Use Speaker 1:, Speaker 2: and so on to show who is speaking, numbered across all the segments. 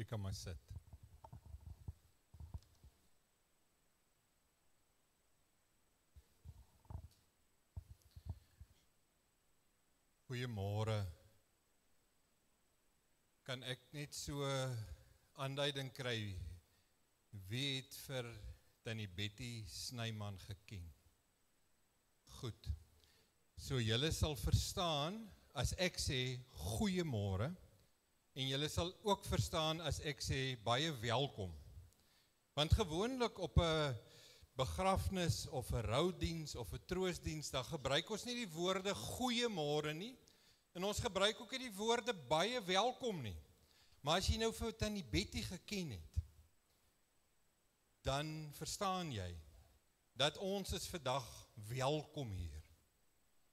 Speaker 1: kan maar sit. Goeiemôre. Kan ek net so aanduiding kry, wie het vir Tannie Betty Snyman geken? Goed. So julle sal verstaan as ek sê goeiemôre, en julle sal ook verstaan as ek sê baie welkom. Want gewoonlik op 'n begrafnis of 'n roudiens of 'n troostdiens, dan gebruik ons nie die woorde goeiemôre nie, en ons gebruik ook nie die woorde baie welkom nie. Maar as jy nou vir Tannie Betty geken het, dan verstaan jy dat ons is vandag welkom hier.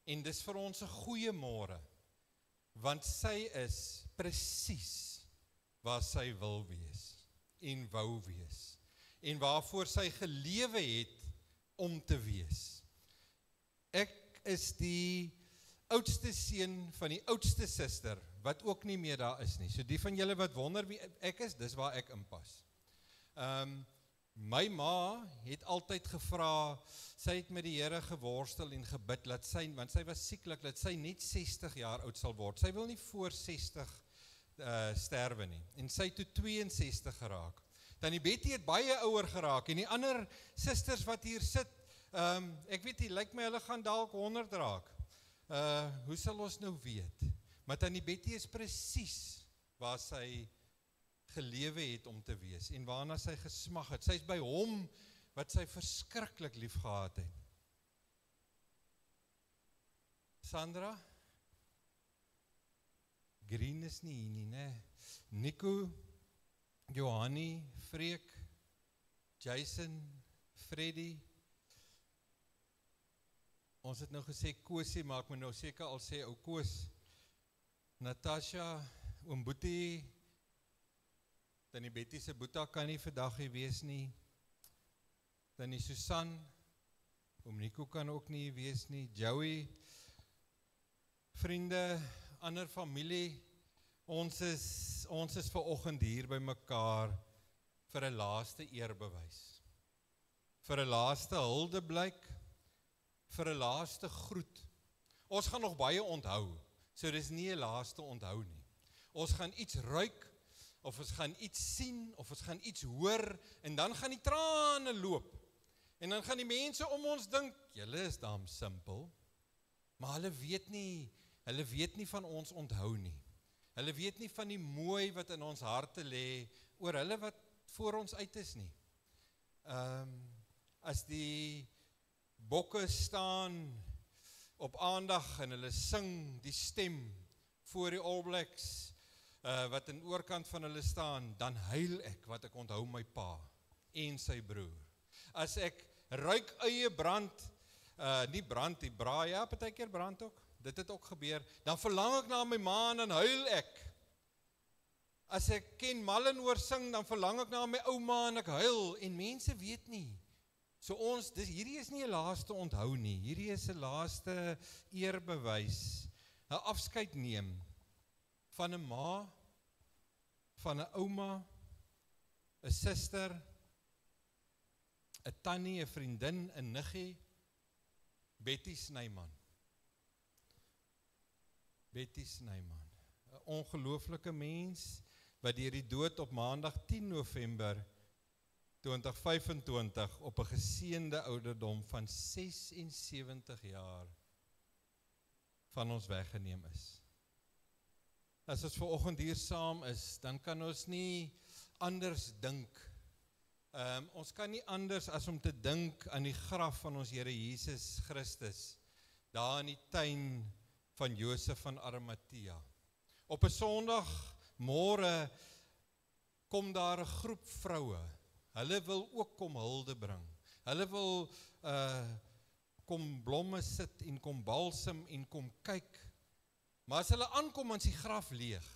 Speaker 1: En dis vir ons 'n goeiemôre, want sy is presies waar sy wil wees en wou wees, en waarvoor sy gelewe het om te wees. Ek is die oudste seun van die oudste suster, wat ook nie meer daar is nie. So die van julle wat wonder wie ek is, dis waar ek inpas. My ma het altyd gevra, sy het met die Here geworstel en gebid, want sy was sieklik, dat sy net 60 jaar oud sal word. Sy wil nie voor 60 sterwe nie. En sy het toe 62 geraak. Tannie Betty het baie ouer geraak, en die ander susters wat hier sit, ek weet nie, lyk my hulle gaan dalk 100 raak. Hoe sal ons nou weet? Maar Tannie Betty is presies waar sy gelewe het om te wees, en waarna sy gesmag het. Sy is by hom wat sy verskriklik lief gehad het. Sandra? Green is nie hier nie, né? Nico, Johannie, Freek, Jason, Freddy. Ons het nou gesê Koosie, maar ek moet nou seker al sê ou Koos. Natasha, oom Boetie, Tannie Betty se Boeta kan nie vandag hier wees nie. Tannie Susan, oom Nico kan ook nie hier wees nie. Joey, vriende, ander familie, ons is vanoggend hier by mekaar vir 'n laaste eerbewys, vir 'n laaste huldeblyk, vir 'n laaste groet. Ons gaan nog baie onthou, so dis nie 'n laaste onthou nie. Ons gaan iets ruik, of ons gaan iets sien, of ons gaan iets hoor, en dan gaan die trane loop. En dan gaan die mense om ons dink, julle is daarom simpel, maar hulle weet nie van ons onthou nie. Hulle weet nie van die mooi wat in ons harte lê, oor hulle wat voor ons uit is nie. As die bokke staan op aandag en hulle sing die stem voor die All Blacks, wat in oorkant van hulle staan, dan huil ek wat ek onthou my pa en sy broer. As ek ruik eie brand, nie brand, die braai, ja, partykeer brand ook, dit het ook gebeur, dan verlang ek na my ma en dan huil ek. As ek Ken Mallenoor sing, dan verlang ek na my ouma en ek huil, en mense weet nie. So hierdie is nie 'n laaste onthou nie, hierdie is 'n laaste eerbewys, 'n afskeid neem van 'n ma, van 'n ouma, 'n suster, 'n tannie, 'n vriendin, 'n niggie, Betty Snyman. Betty Snyman, 'n ongelooflike mens, wat deur die dood op Maandag 10 November 2025 op 'n geseënde ouderdom van 76 jaar van ons weggeneem is. As ons vanoggend hier saam is, dan kan ons nie anders dink. Ons kan nie anders as om te dink aan die graf van ons Here Jesus Christus, daar in die tuin van Josef van Arimatea. Op 'n Sondagmôre kom daar 'n groep vroue. Hulle wil ook kom hulde bring. Hulle wil kom blomme sit en kom balsem en kom kyk. Maar as hulle aankom, dan is die graf leeg.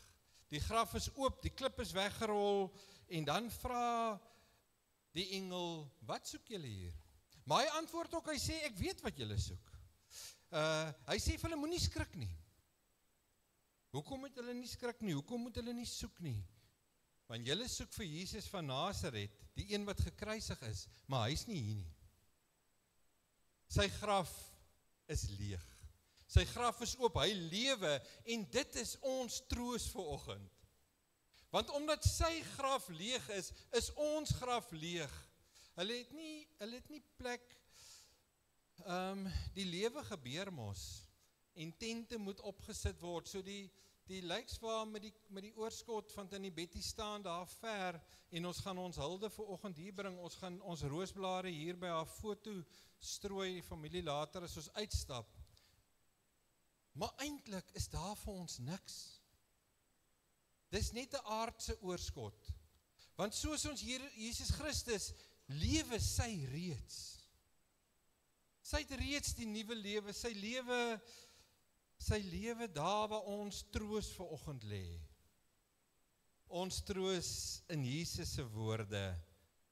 Speaker 1: Die graf is oop, die klip is weggerol, en dan vra die engel, wat soek julle hier? Maar hy antwoord ook, hy sê, ek weet wat julle soek. Hy sê vir hulle, moenie skrik nie. Hoekom moet hulle nie skrik nie? Hoekom moet hulle nie soek nie? Want julle soek vir Jesus van Nasaret, die een wat gekruisig is, maar hy is nie hier nie. Sy graf is leeg. Sy graf is oop, hy lewe en dit is ons troos vanoggend. Want omdat sy graf leeg is ons graf leeg. Hulle het nie plek, die lewe gebeur mos, en tente moet opgesit word, so die lijkswa met die oorskot van Tannie Betty staan daar ver, en ons gaan ons hulde vanoggend hier bring, ons gaan ons roosblare hier by haar foto strooi, die familie later as ons uitstap. Maar eintlik is daar vir ons niks. Dis net 'n aardse oorskot. Want soos ons Jesus Christus lewe sy reeds. Sy het reeds die nuwe lewe, sy lewe daar waar ons troos vanoggend lê. Ons troos in Jesus se woorde,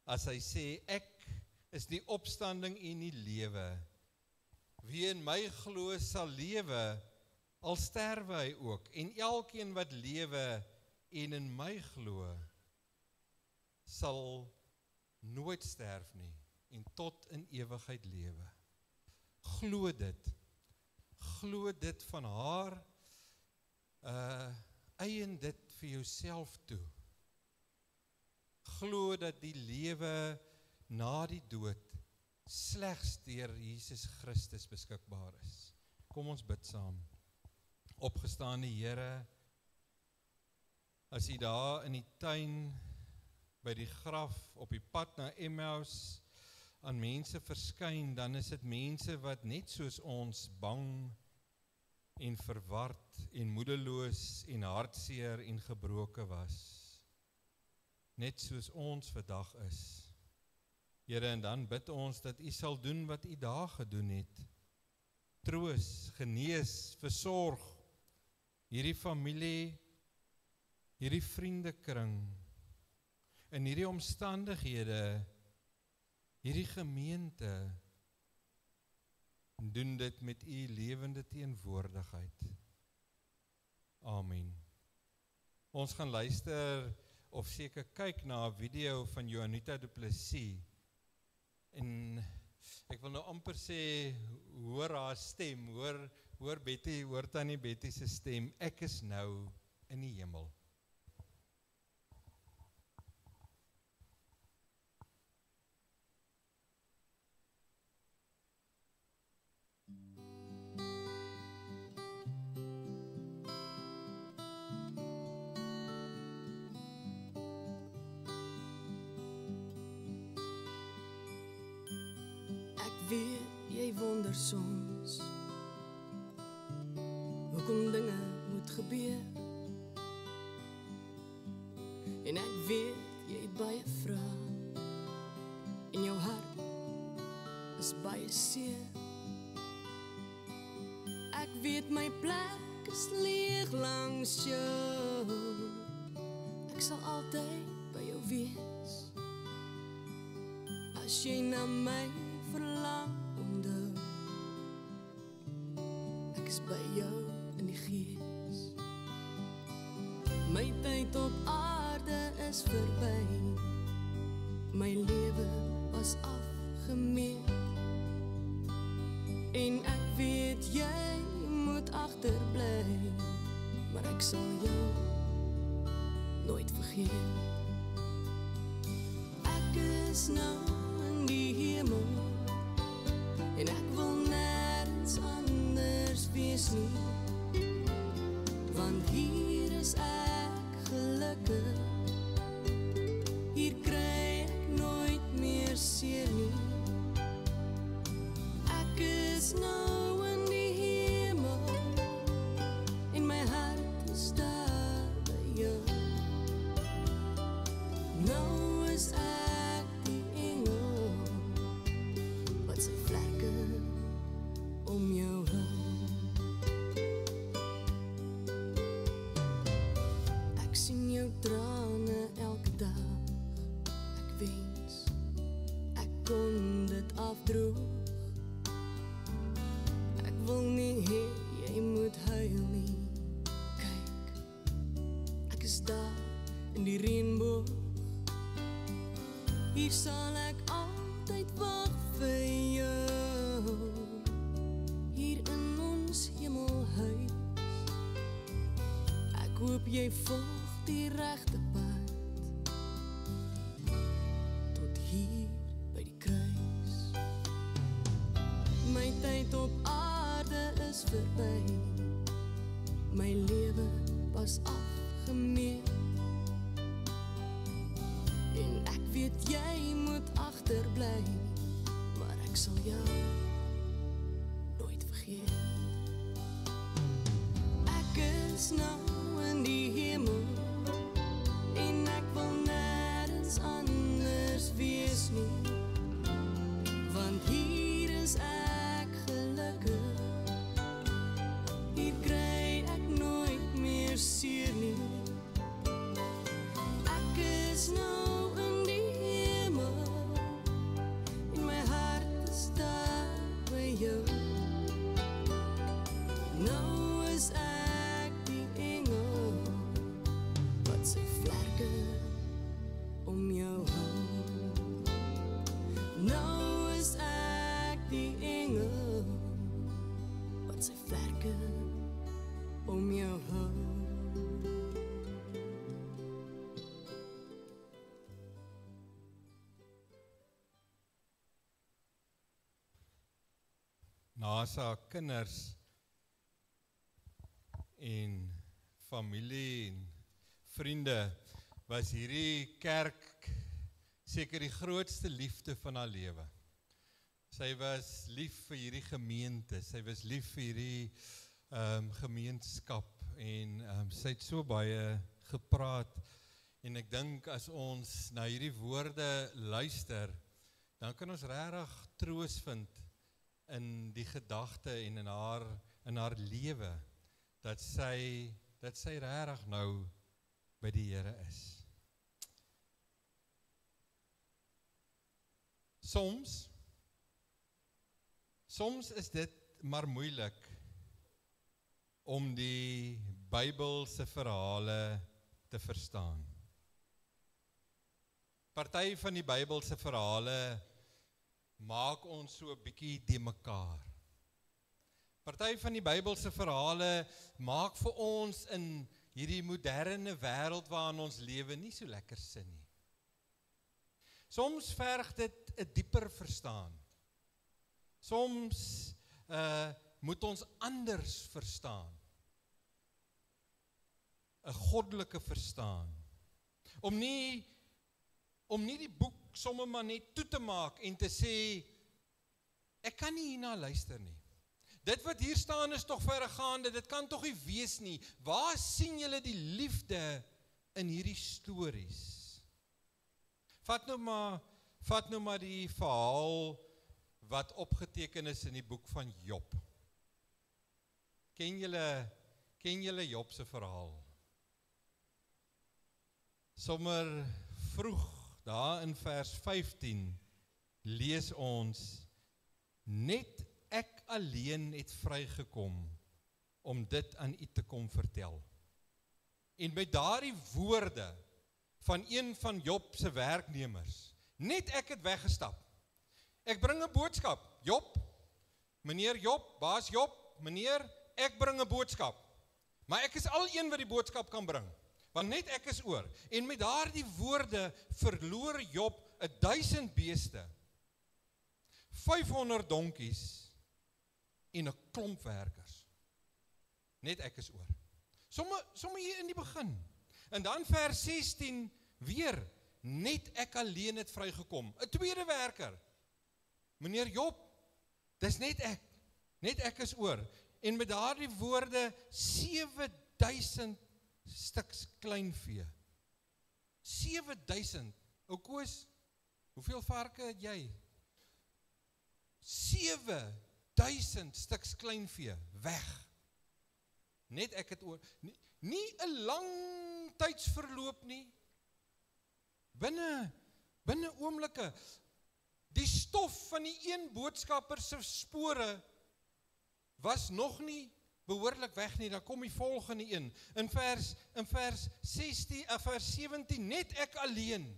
Speaker 1: as hy sê, ek is die opstanding en die lewe. Wie in my glo sal lewe, al sterwe hy ook, en elkeen wat lewe en in my glo, sal nooit sterf nie, en tot in ewigheid lewe. Glo dit van haar, eien dit vir jouself toe. Glo dat die lewe na die dood slegs deur Jesus Christus beskikbaar is. Kom ons bid saam. Opgestaane Here, as U daar in die tuin, by die graf, op die pad na Emmaus, aan mense verskyn, dan is dit mense wat net soos ons bang en verward en moedeloos en hartseer en gebroke was. Net soos ons vandag is. Here, en dan bid ons dat U sal doen wat U daar gedoen het. Troos, genees, versorg, hierdie familie, hierdie vriendekring, in hierdie omstandighede, hierdie gemeente, doen dit met U lewende teenwoordigheid. Amen. Ons gaan luister, of seker kyk na 'n video van Juanita Du Plessis, en ek wil nou amper sê, hoor haar stem, hoor Betty, hoor Tannie Betty se stem, ek is nou in die hemel.
Speaker 2: Weet jy wonder soms hoekom dinge moet gebeur, en ek weet jy het baie vrae en jou hart is baie seer. Ek weet my plek is leeg langs jou, ek sal altyd by jou wees, as jy na my verlang onthou, ek is by jou in die gees. My tyd op aarde is verby, my lewe was afgemeet, en ek weet jy moet agterbly, maar ek sal jou nooit vergeet. Ek is nou in die hemel, en ek wil nergens anders wees nie, want hier is ek gelukkig, hier kry ek nooit meer seer nie. Ek is nou in die hemel, en my hart is daar by jou. Nou is ek die engel, wat sy vlekke om jou hou. Ek sien jou trane elke dag, ek wens ek kon dit afdroog. Ek wil nie hê jy moet huil nie, kyk, ek is daar in die reënboog. Hier sal ek altyd wag vir jou, hier in ons hemelhuis. Ek hoop jy volg die regte pad, tot hier by die kruis. My tyd op aarde is verby, my lewe was afgemeet, en ek weet jy moet agterbly, maar ek sal jou nooit vergeet. Ek is nou in die hemel, en ek wil nêrens anders wees nie, want hier is ek gelukkig, hier kry ek nooit meer seer nie. Ek is nou in die hemel, en my hart is daar by jou. Nou is ek die engel, wat sy vlerke om jou hou. Nou is ek die engel, wat sy vlerke om jou hou.
Speaker 1: NASA kinders en familie en vriende was hierdie kerk seker die grootste liefde van haar lewe. Sy was lief vir hierdie gemeente, sy was lief vir hierdie gemeenskap en sy het so baie gepraat en ek dink as ons na hierdie woorde luister, dan kan ons regtig troos vind in die gedagte en in haar lewe dat sy regtig nou by die Here is. Soms is dit maar moeilik om die Bybelse verhale te verstaan. Party van die Bybelse verhale maak ons so 'n bietjie de mekaar. Party van die Bybelse verhale maak vir ons in hierdie moderne wêreld waarin ons lewe nie so lekker sin nie. Soms verg dit 'n dieper verstaan. Soms moet ons anders verstaan. 'n Goddelike verstaan. Om nie die boek sommer maar net toe te maak en te sê, ek kan nie hierna luister nie. Dit wat hier staan is toch verregaande, dit kan toch nie wees nie. Waar sien julle die liefde in hierdie stories? Vat nou maar die verhaal wat opgeteken is in die boek van Job. Ken julle Job se verhaal? Sommer vroeg daar in vers 15 lees ons, net ek alleen het vrygekom om dit aan u te kom vertel. En met daardie woorde van een van Job se werknemers, net ek het weggestap. Ek bring 'n boodskap. Job, meneer Job, baas Job, meneer, ek bring 'n boodskap. Maar ek is al een wat die boodskap kan bring. Want net ek is oor. En met daardie woorde verloor Job 1000 beeste, 500 donkies en 'n klomp werkers. Net ek is oor. Somme hier in die begin. En dan vers 16 weer, net ek alleen het vrygekom. 'n tweede werker. Meneer Job, dis net ek is oor. En met daardie woorde 7000 stuks kleinvee. 7000. Ou Koos, hoeveel varke het jy? 7000 stuks kleinvee weg. Net ek het oor. Nie 'n lang tydsverloop nie. Binne oomblikke. Die stof van die een boodskapper se spore was nog nie behoorlik weg nie, dan kom die volgende een. In vers 17, net ek alleen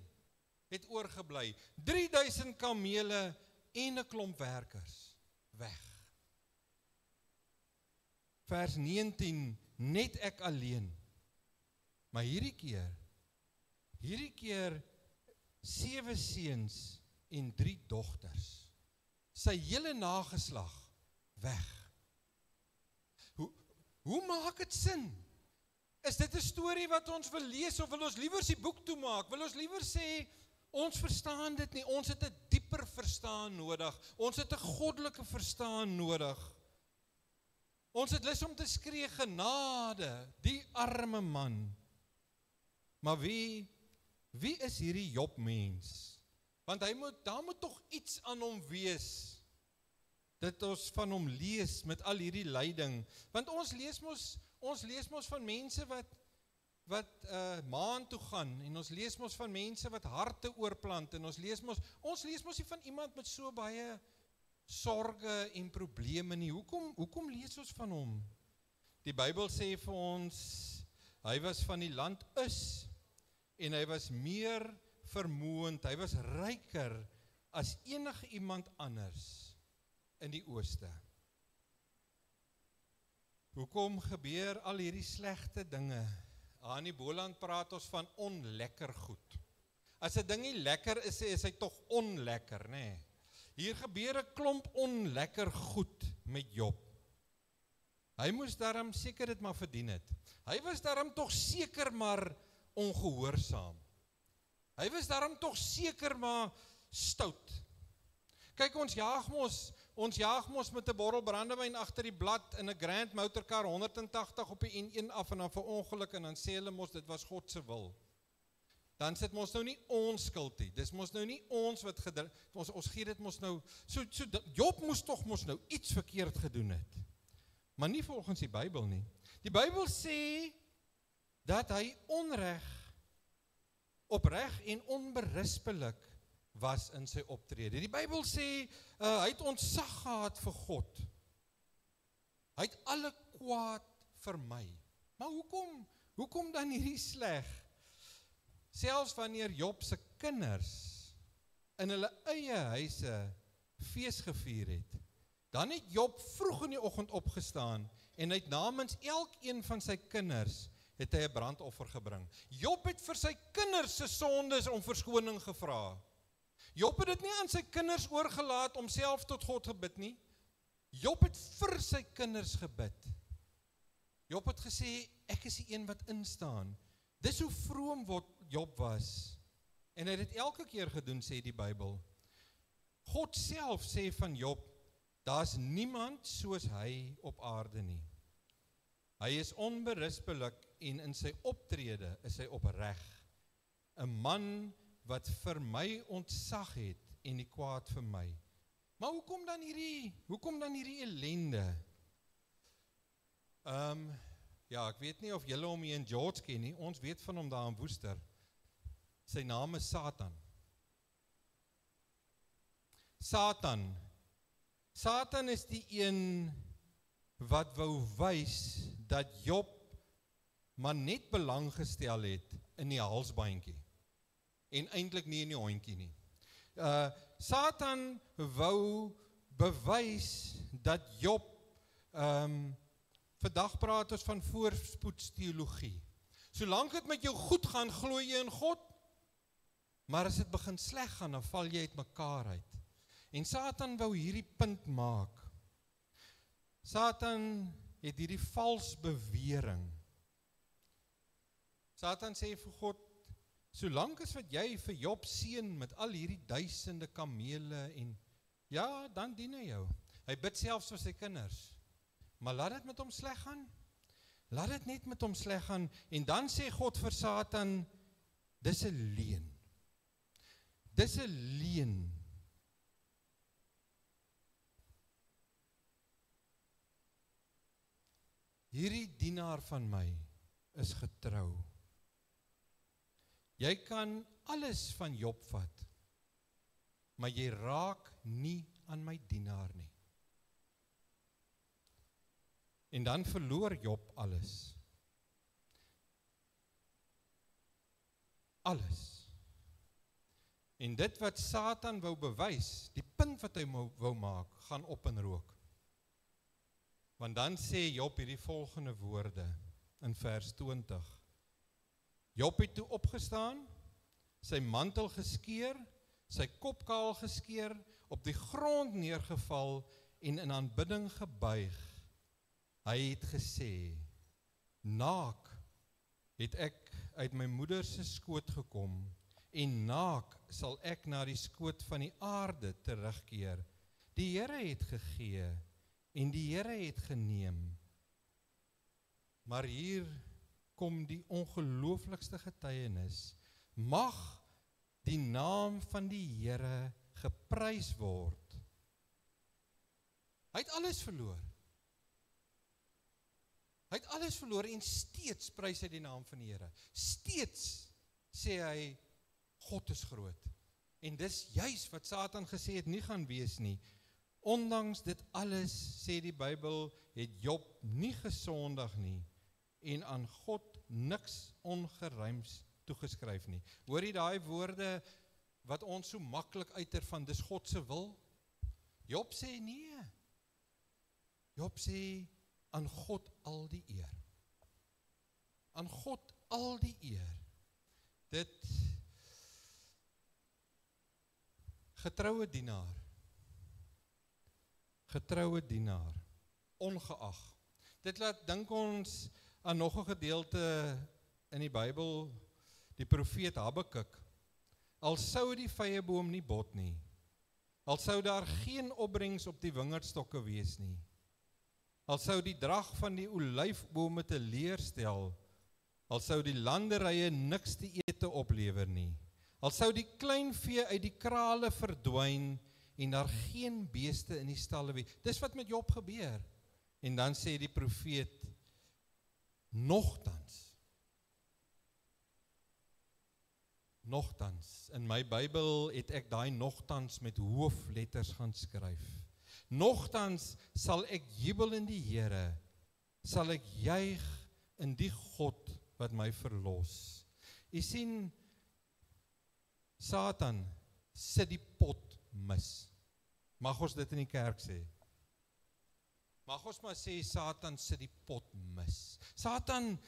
Speaker 1: het oorgebly. 3000 kamele en 'n klomp werkers weg. Vers 19, net ek alleen. Maar hierdie keer 7 seuns en 3 dogters. Sy hele nageslag weg. Hoe maak dit sin? Is dit 'n storie wat ons wil lees of wil ons liewer die boek toemaak? Wil ons liewer sê ons verstaan dit nie, ons het 'n dieper verstaan nodig. Ons het 'n goddelike verstaan nodig. Ons het lus om te skree genade, die arme man. Maar wie is hierdie Job mens? Want daar moet tog iets aan hom wees, dit ons van hom lees met al hierdie lyding. Want ons lees mos van mense wat maan toe gaan, en ons lees mos van mense wat harte oorplant, en ons lees mos nie van iemand met so baie sorge en probleme nie. Hoekom lees ons van hom? Die Bybel sê vir ons, hy was van die land Us, en hy was meer vermoënd, hy was ryker as enige iemand anders in die ooste. Hoekom gebeur al hierdie slegte dinge? In die Boland praat ons van onlekker goed. As 'n ding nie lekker is hy tog onlekker, nê? Hier gebeur 'n klomp onlekker goed met Job. Hy moes daarom seker dit maar verdien het. Hy was daarom tog seker maar ongehoorsaam. Hy was daarom tog seker maar stout. Kyk, ons jaag mos met 'n bottel brandewyn agter die blad in 'n Grand Motorcar 180 op die N1 af en dan verongeluk en dan sê hulle mos dit was God se wil. Dan sit mos nou nie ons skuld nie. Dis mos nou nie ons wat ons gee dit mos nou. So Job moes tog mos nou iets verkeerd gedoen het. Maar nie volgens die Bybel nie. Die Bybel sê dat hy opreg en onberispelik was in sy optrede. Die Bybel sê, hy het ontzag gehad vir God. Hy het alle kwaad vermy. Maar hoekom dan hierdie sleg? Selfs wanneer Job se kinders in hulle eie huise fees gevier het, dan het Job vroeg in die oggend opgestaan en hy het namens elkeen van sy kinders het hy 'n brandoffer gebring. Job het vir sy kinders se sondes om verskoning gevra. Job het dit nie aan sy kinders oorgelaat om self tot God gebid nie. Job het vir sy kinders gebid. Job het gesê, ek is die een wat instaan. Dis hoe vroom wat Job was. En hy het dit elke keer gedoen, sê die Bybel. God self sê van Job, daar's niemand soos hy op aarde nie. Hy is onberispelik en in sy optrede is hy opreg. 'n Man wat vir my ontzag het en die kwaad vir my. Maar hoekom dan hierdie ellende? Ja, ek weet nie of julle hom hier in George ken nie, ons weet van hom daar in Woester. Sy naam is Satan. Satan is die een wat wou wys dat Job maar net belang gestel het in die halsbandjie en eintlik nie in die hondjie nie. Satan wou bewys dat Job, vandag praat ons van voorspoedsteologie. Solank dit met jou goed gaan, glo jy in God, maar as dit begin sleg gaan, dan val jy uit mekaar uit. En Satan wou hierdie punt maak. Satan het hierdie vals bewering. Satan sê vir God, solank as wat jy vir Job seën met al hierdie duisende kamele en ja, dan dien hy jou. Hy bid selfs vir sy kinders. Maar laat dit met hom sleg gaan. Laat dit net met hom sleg gaan. En dan sê God vir Satan, dis 'n leuen. Dis 'n leuen. Hierdie dienaar van my is getrou. Jy kan alles van Job vat, maar jy raak nie aan my dienaar nie. En dan verloor Job alles. Alles. En dit wat Satan wou bewys, die punt wat hy wou maak, gaan op in rook. Want dan sê Job hierdie volgende woorde in vers 20. Job het toe opgestaan, sy mantel geskeur, sy kop kaal geskeur, op die grond neergeval en in aanbidding gebuig. Hy het gesê, naak het ek uit my moeder se skoot gekom, en naak sal ek na die skoot van die aarde terugkeer. Die Here het gegee, en die Here het geneem. Maar hier kom die ongelooflikste getuienis. Mag die naam van die Here geprys word. Hy het alles verloor. Hy het alles verloor en steeds prys hy die naam van die Here. Steeds sê hy, God is groot. En dis juis wat Satan gesê het nie gaan wees nie. Ondanks dit alles, sê die Bybel, het Job nie gesondig nie en aan God niks ongeruims toegeskryf nie. Hoor jy daai woorde wat ons so maklik uiter van dis God se wil? Job sê nee. Job sê aan God al die eer. Aan God al die eer. Dit getroue dienaar, ongeag. Dit laat dink ons aan nog 'n gedeelte in die Bybel, die profeet Habakuk. Al sou die vyeboom nie bot nie, al sou daar geen opbrengs op die wingerdstokke wees nie, al sou die drag van die olyfbome teleurstel, al sou die landerye niks te ete oplewer nie, al sou die kleinvee uit die krale verdwyn en daar geen beeste in die stalle wees. Dis wat met Job gebeur. En dan sê die profeet, nogtans, in my Bybel het ek daai nogtans met hoofletters gaan skryf. Nogtans sal ek jubel in die Here, sal ek juig in die God wat my verlos. Jy sien, Satan sit die pot mis. Mag ons dit in die kerk sê? Mag ons maar sê, Satan sit die pot mis. Satan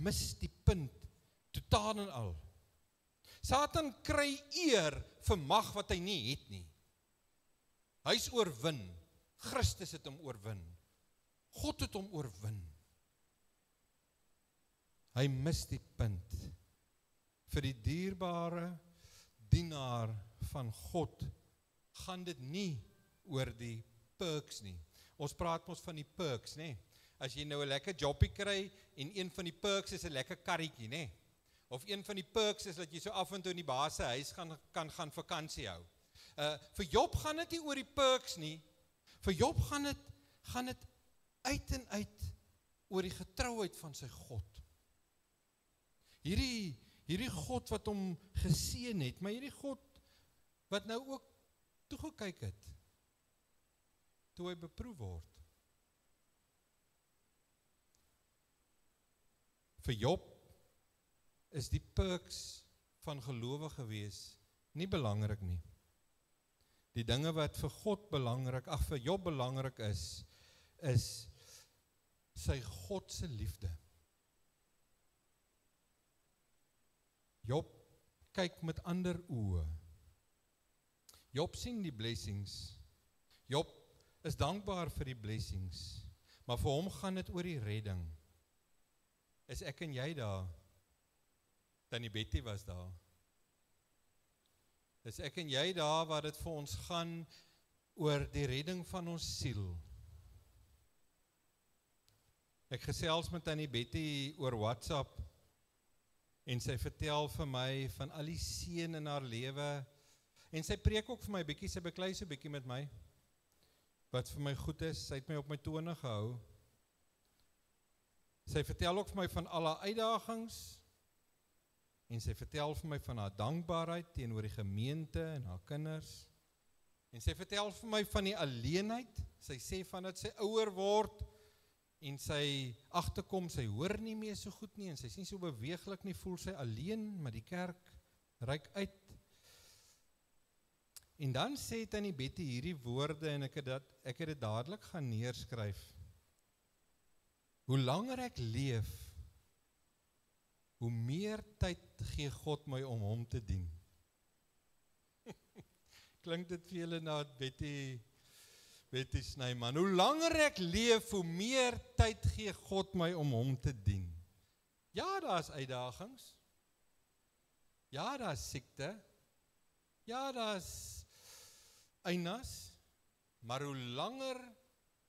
Speaker 1: mis die punt, totaal en al. Satan kry eer vir mag wat hy nie het nie. Hy is oorwin. Christus het hom oorwin. God het hom oorwin. Hy mis die punt. Vir die dierbare dienaar van God gaan dit nie oor die perks nie. Ons praat mos van die perks, nê? As jy nou 'n lekker jobbie kry en een van die perks is 'n lekker karretjie, nê? Of een van die perks is dat jy so af en toe in die baas se huis kan gaan vakansie hou. Vir Job gaan dit nie oor die perks nie. Vir Job gaan dit uit en uit oor die getrouheid van sy God. Hierdie God wat hom geseën het, maar hierdie God wat nou ook toegekyk het toe hy beproef word. Vir Job is die perks van gelowige wees nie belangrik nie. Die dinge wat vir God belangrik, vir Job belangrik is sy God se liefde. Job kyk met ander oë. Job sien die blessings. Job is dankbaar vir die blessings, maar vir hom gaan dit oor die redding. Is ek en jy daar? Tannie Betty was daar. Is ek en jy daar waar dit vir ons gaan oor die redding van ons siel? Ek gesels met Tannie Betty oor WhatsApp en sy vertel vir my van al die seën in haar lewe en sy preek ook vir my bietjie, sy beklei so bietjie met my wat vir my goed is. Sy het my op my tone gehou. Sy vertel ook vir my van al haar uitdagings en sy vertel vir my van haar dankbaarheid teenoor die gemeente en haar kinders. En sy vertel vir my van die alleenheid. Sy sê van dat sy ouer word, en sy agterkom, sy hoor nie meer so goed nie, en sy is nie so beweeglik nie, voel sy alleen, maar die kerk reik uit. En dan sê Tannie Betty hierdie woorde, en ek het dit dadelik gaan neerskryf. Hoe langer ek leef, hoe meer tyd gee God my om hom te dien. Klink dit vir julle na Betty Snyman? Hoe langer ek leef, hoe meer tyd gee God my om hom te dien. Ja, daar is uitdagings. Ja, daar is siekte. Ja, daar is einas. Maar hoe langer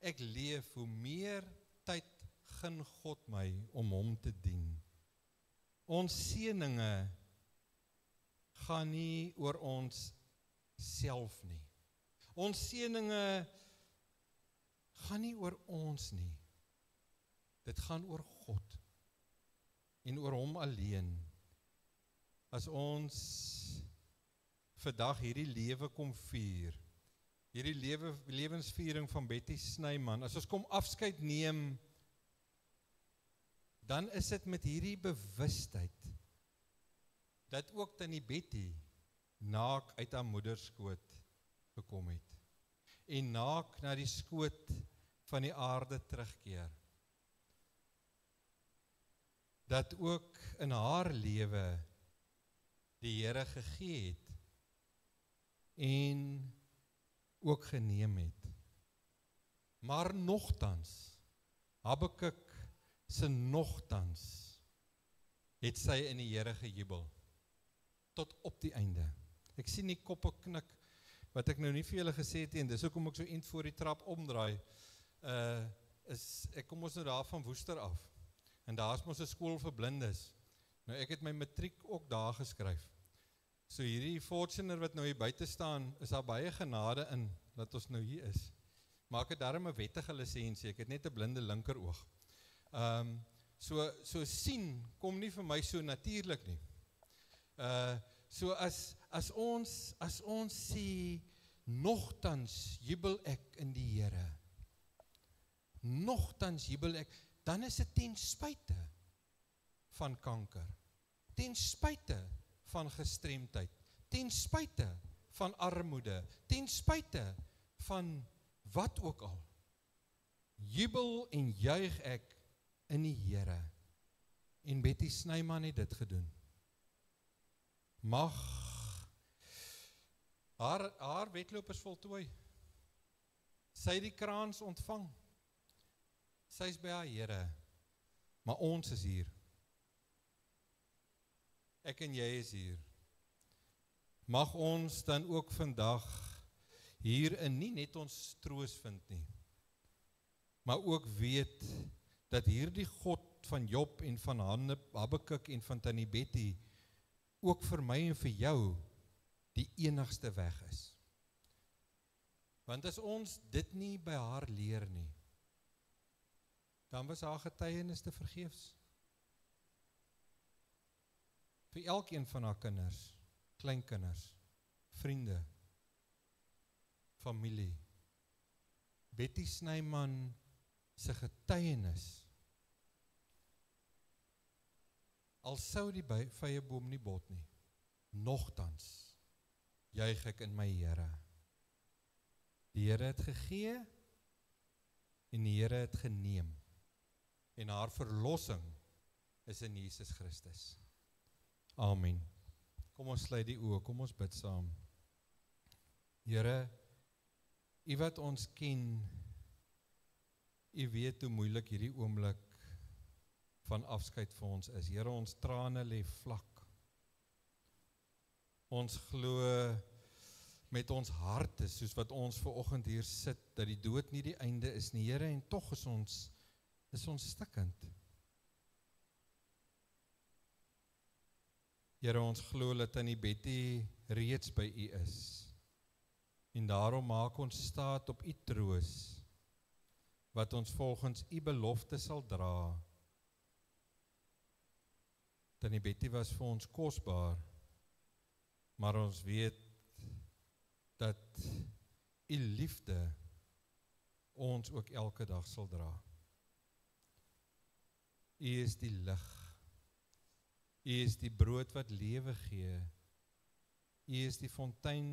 Speaker 1: ek leef, hoe meer tyd gun God my om hom te dien. Ons seëninge gaan nie oor ons self nie. Ons seëninge gaan nie oor ons nie. Dit gaan oor God en oor hom alleen. As ons vandag hierdie lewe kom vier, hierdie lewensviering van Betty Snyman, as ons kom afskeid neem, dan is dit met hierdie bewustheid, dat ook Tannie Betty naak uit haar moederskoot gekom het, en naak na die skoot van die aarde terugkeer. Dat ook in haar lewe die Here gegee het, en ook geneem het. Maar nogtans, Habakuk se nogtans, het sy in die Here gejubel, tot op die einde. Ek sien die koppe knik, wat ek nou nie vir julle gesê het, en dis hoekom ek so eind voor die trap omdraai, ek kom ons nou daar van Woester af, en daar is ons 'n skool vir blindes. Nou ek het my matriek ook daar geskryf. So hierdie Fortuner wat nou hier buite staan, is daar baie genade in, dat ons nou hier is. Maar ek het daarom 'n wettige lisensie, ek het net 'n blinde linkeroog. So sien, kom nie vir my so natuurlik nie. So as ons sê, nogtans jubel ek in die Here, nogtans jubel ek, dan is dit ten spyte van kanker, ten spyte van gestremdheid, ten spyte van armoede, ten spyte van wat ook al. Jubel en juig ek in die Here. En Betty Snyman het dit gedoen. Mag haar wedloop is voltooi. Sy het die kraans ontvang. Sy is by haar Here. Maar ons is hier. Ek en jy is hier. Mag ons dan ook vandag hierin nie net ons troos vind nie, maar ook weet dat hierdie God van Job en van Habakuk en van Tannie Betty ook vir my en vir jou die enigste weg is. Want as ons dit nie by haar leer nie, dan was haar getuienis te vergeefs. Vir elkeen van haar kinders, kleinkinders, vriende, familie. Betty Snyman se getuienis, al sou die vyeboom nie bot nie, nogtans juig ek in my Here. Die Here het gegee en die Here het geneem. En haar verlossing is in Jesus Christus. Amen. Kom ons sluit die oë, kom ons bid saam. Here, U wat ons ken, U weet hoe moeilik hierdie oomblik van afskeid vir ons is. Here, ons trane lê vlak. Ons glo met ons harte, soos wat ons vanoggend hier sit, dat die dood nie die einde is nie, Here, en tog is ons stikkend. Here, ons glo dat Tannie Betty reeds by U is. En daarom maak ons staat op U troos, wat ons volgens U belofte sal dra. Tannie Betty was vir ons kosbaar, maar ons weet dat U liefde ons ook elke dag sal dra. U is die lig. U is die brood wat lewe gee. U is die fontein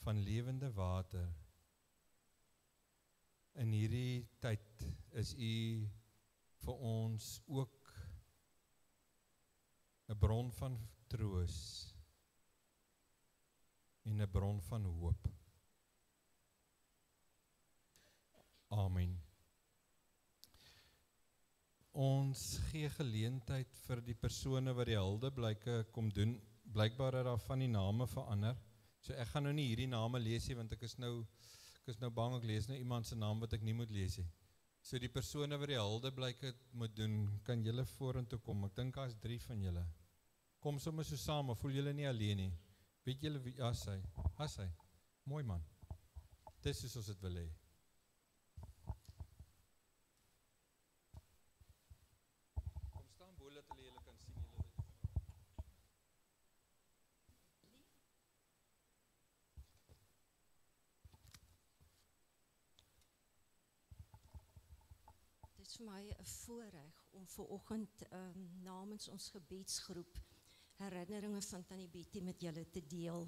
Speaker 1: van lewende water. In hierdie tyd is U vir ons ook 'n bron van troos en 'n bron van hoop. Amen. Ons gee geleentheid vir die persone wat die huldeblyke kom doen, blykbaar het daar van die name verander. So ek gaan nou nie hierdie name lees nie, want ek is nou bang ek lees nou iemand se naam wat ek nie moet lees nie. So die persone wat die huldeblyke moet doen, kan julle vorentoe kom. Ek dink daar's 3 van julle. Kom sommer so saam, maar voel julle nie alleen nie. Weet julle wie as hy? Mooi man. Dis is ons dit wil hê. Kom staan bo dat julle kan sien julle dit.
Speaker 3: Dit is vir my 'n voorreg om vanoggend namens ons gebedsgroep herinneringe van Tannie Betty met julle te deel.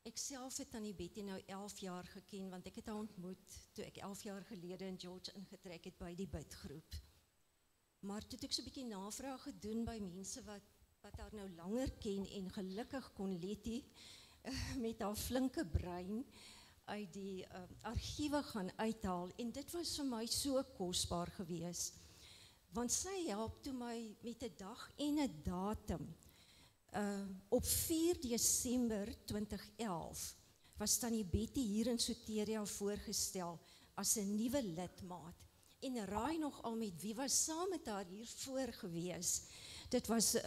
Speaker 3: Ek self het Tannie Betty nou 11 jaar geken, want ek het haar ontmoet toe ek 11 jaar gelede in George ingetrek het by die bidgroep. Maar toe het ek so 'n bietjie navraag gedoen by mense wat haar nou langer ken, en gelukkig kon Letty met haar flinke brein uit die argiewe gaan uithaal, en dit was vir my so kosbaar gewees, want sy help toe my met 'n dag en 'n datum. Op 4 Desember 2011 was Tannie Betty hier in Soteria voorgestel as 'n nuwe lidmaat, en raai nog al met wie was saam met haar hier voor gewees. Dit was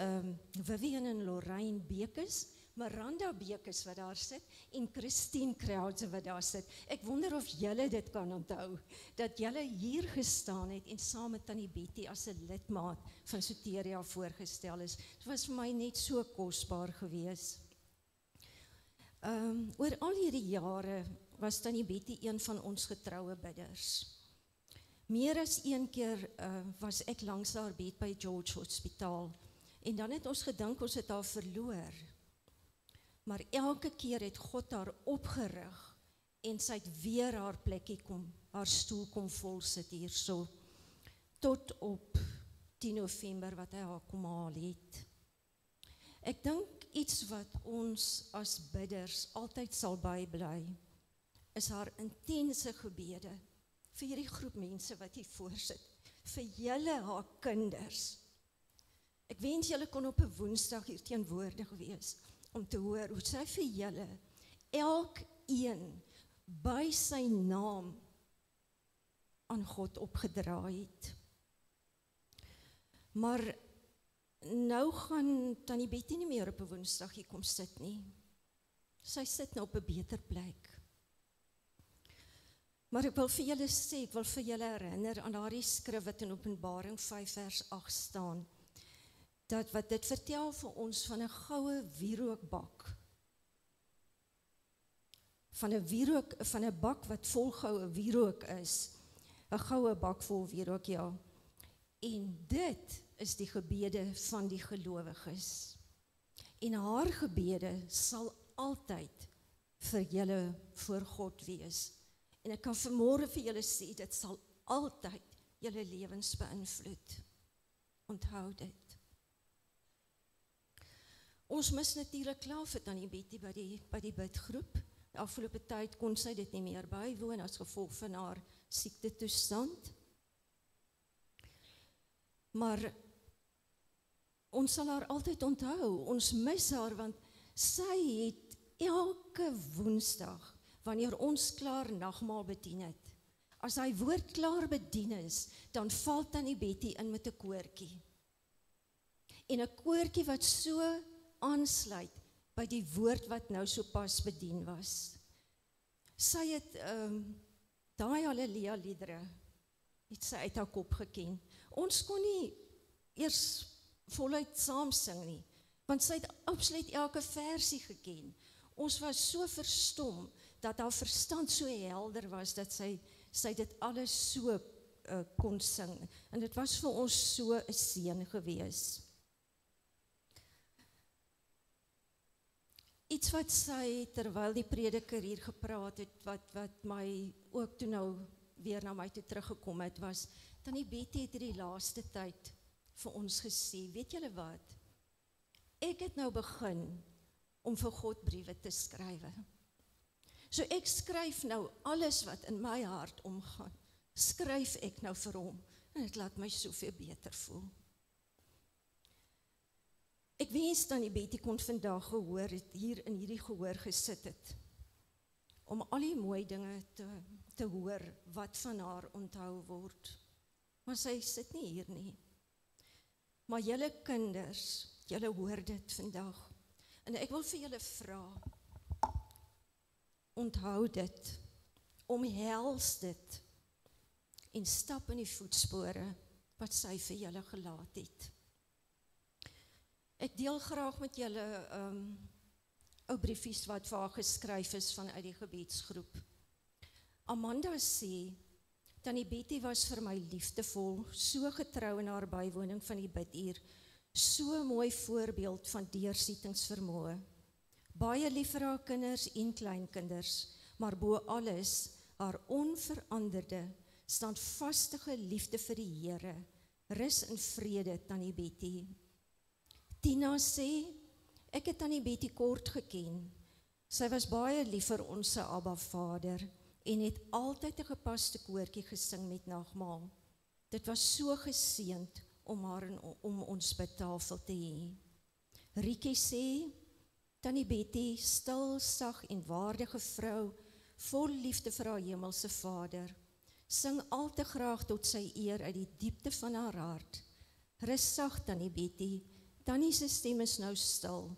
Speaker 3: Vivian en Lorraine Bekes, Miranda Bekes wat daar sit, en Christine Krautse wat daar sit. Ek wonder of julle dit kan onthou, dat julle hier gestaan het en saam met Tannie Betty as 'n lidmaat van Soteria voorgestel is. Dit was vir my net so kosbaar gewees. Oor al hierdie jare was Tannie Betty een van ons getroue bidders. Meer as een keer was ek langs haar bed by George Hospitaal, en dan het ons gedink ons het haar verloor. Maar elke keer het God haar opgerig, en sy het weer haar plekkie haar stoel kom vol sit hierso, tot op 10 November wat hy haar kom haal het. Ek dink iets wat ons as bidders altyd sal bybly, is haar intense gebede vir hierdie groep mense wat hier voorsit, vir julle haar kinders. Ek wens julle kon op 'n Woensdag hier teenwoordig wees, om te hoor hoe sy vir julle, elkeen by sy naam aan God opgedraai het. Maar nou gaan Tannie Betty nie meer op 'n Woensdag hier kom sit nie. Sy sit nou op 'n beter plek. Maar ek wil vir julle sê, ek wil vir julle herinner aan daardie skrif wat in Openbaring 5 vers 8 staan, dat wat dit vertel vir ons van 'n goue wierookbak, van 'n bak wat vol goue wierook is, 'n goue bak vol wierook, ja. En dit is die gebede van die gelowiges. En haar gebede sal altyd vir julle voor God wees. En ek kan vanmôre vir julle sê, dit sal altyd julle lewens beïnvloed. Onthou dit. Ons mis natuurlik klaar vir Tannie Betty by die bidgroep. Die afgelope tyd kon sy dit nie meer bywoon as gevolg van haar siektetoestand. Maar ons sal haar altyd onthou. Ons mis haar, want sy het elke Woensdag, wanneer ons klaar nagmaal bedien het, as hy woord klaar bedien is, dan val Tannie Betty in met 'n koortjie. En 'n koortjie wat so aansluit by die woord wat nou so pas bedien was. Sy het daai Halleluja liedere het sy uit haar kop geken. Ons kon nie eers voluit saam sing nie, want sy het absoluut elke versie geken. Ons was so verstom, dat haar verstand so helder was, dat sy dit alles so kon sing. En dit was vir ons so 'n seën gewees. Iets wat sy, terwyl die prediker hier gepraat het, wat my ook toe nou weer na my toe teruggekom het, was, Tannie Betty het die laaste tyd vir ons gesê, weet julle wat, ek het nou begin om vir God briewe te skrywe. So ek skryf nou alles wat in my hart omgaan, skryf ek nou vir hom, en dit laat my soveel beter voel. Ek wens Tannie Betty kon vandag gehoor het, hier in hierdie gehoor gesit het, om al die mooi dinge te hoor, wat van haar onthou word. Maar sy sit nie hier nie. Maar julle kinders, julle hoor dit vandag. En ek wil vir julle vra, onthou dit, omhels dit, en stap in die voetspore, wat sy vir julle gelaat het. Ek deel graag met julle ou briefies wat vir haar geskryf is vanuit die gebedsgroep. Amanda sê, Tannie Betty was vir my liefdevol, so getrou in haar bywoning van die biduur, so mooi voorbeeld van deursettingsvermoë. Baie lief vir haar kinders en kleinkinders, maar bo alles haar onveranderde, standvastige liefde vir die Here. Rus in vrede, Tannie Betty. Tina sê, ek het Tannie Betty kort geken. Sy was baie lief vir ons Abba Vader en het altyd 'n gepaste koortjie gesing met nagmaal. Dit was so geseënd om haar om ons bidtafel te hê. Riekie sê, Tannie Betty, stil, sag en waardige vrou, vol liefde vir haar hemelse Vader, sing al te graag tot sy eer uit die diepte van haar hart. Rus sag, Tannie Betty, Tannie se stem is nou stil.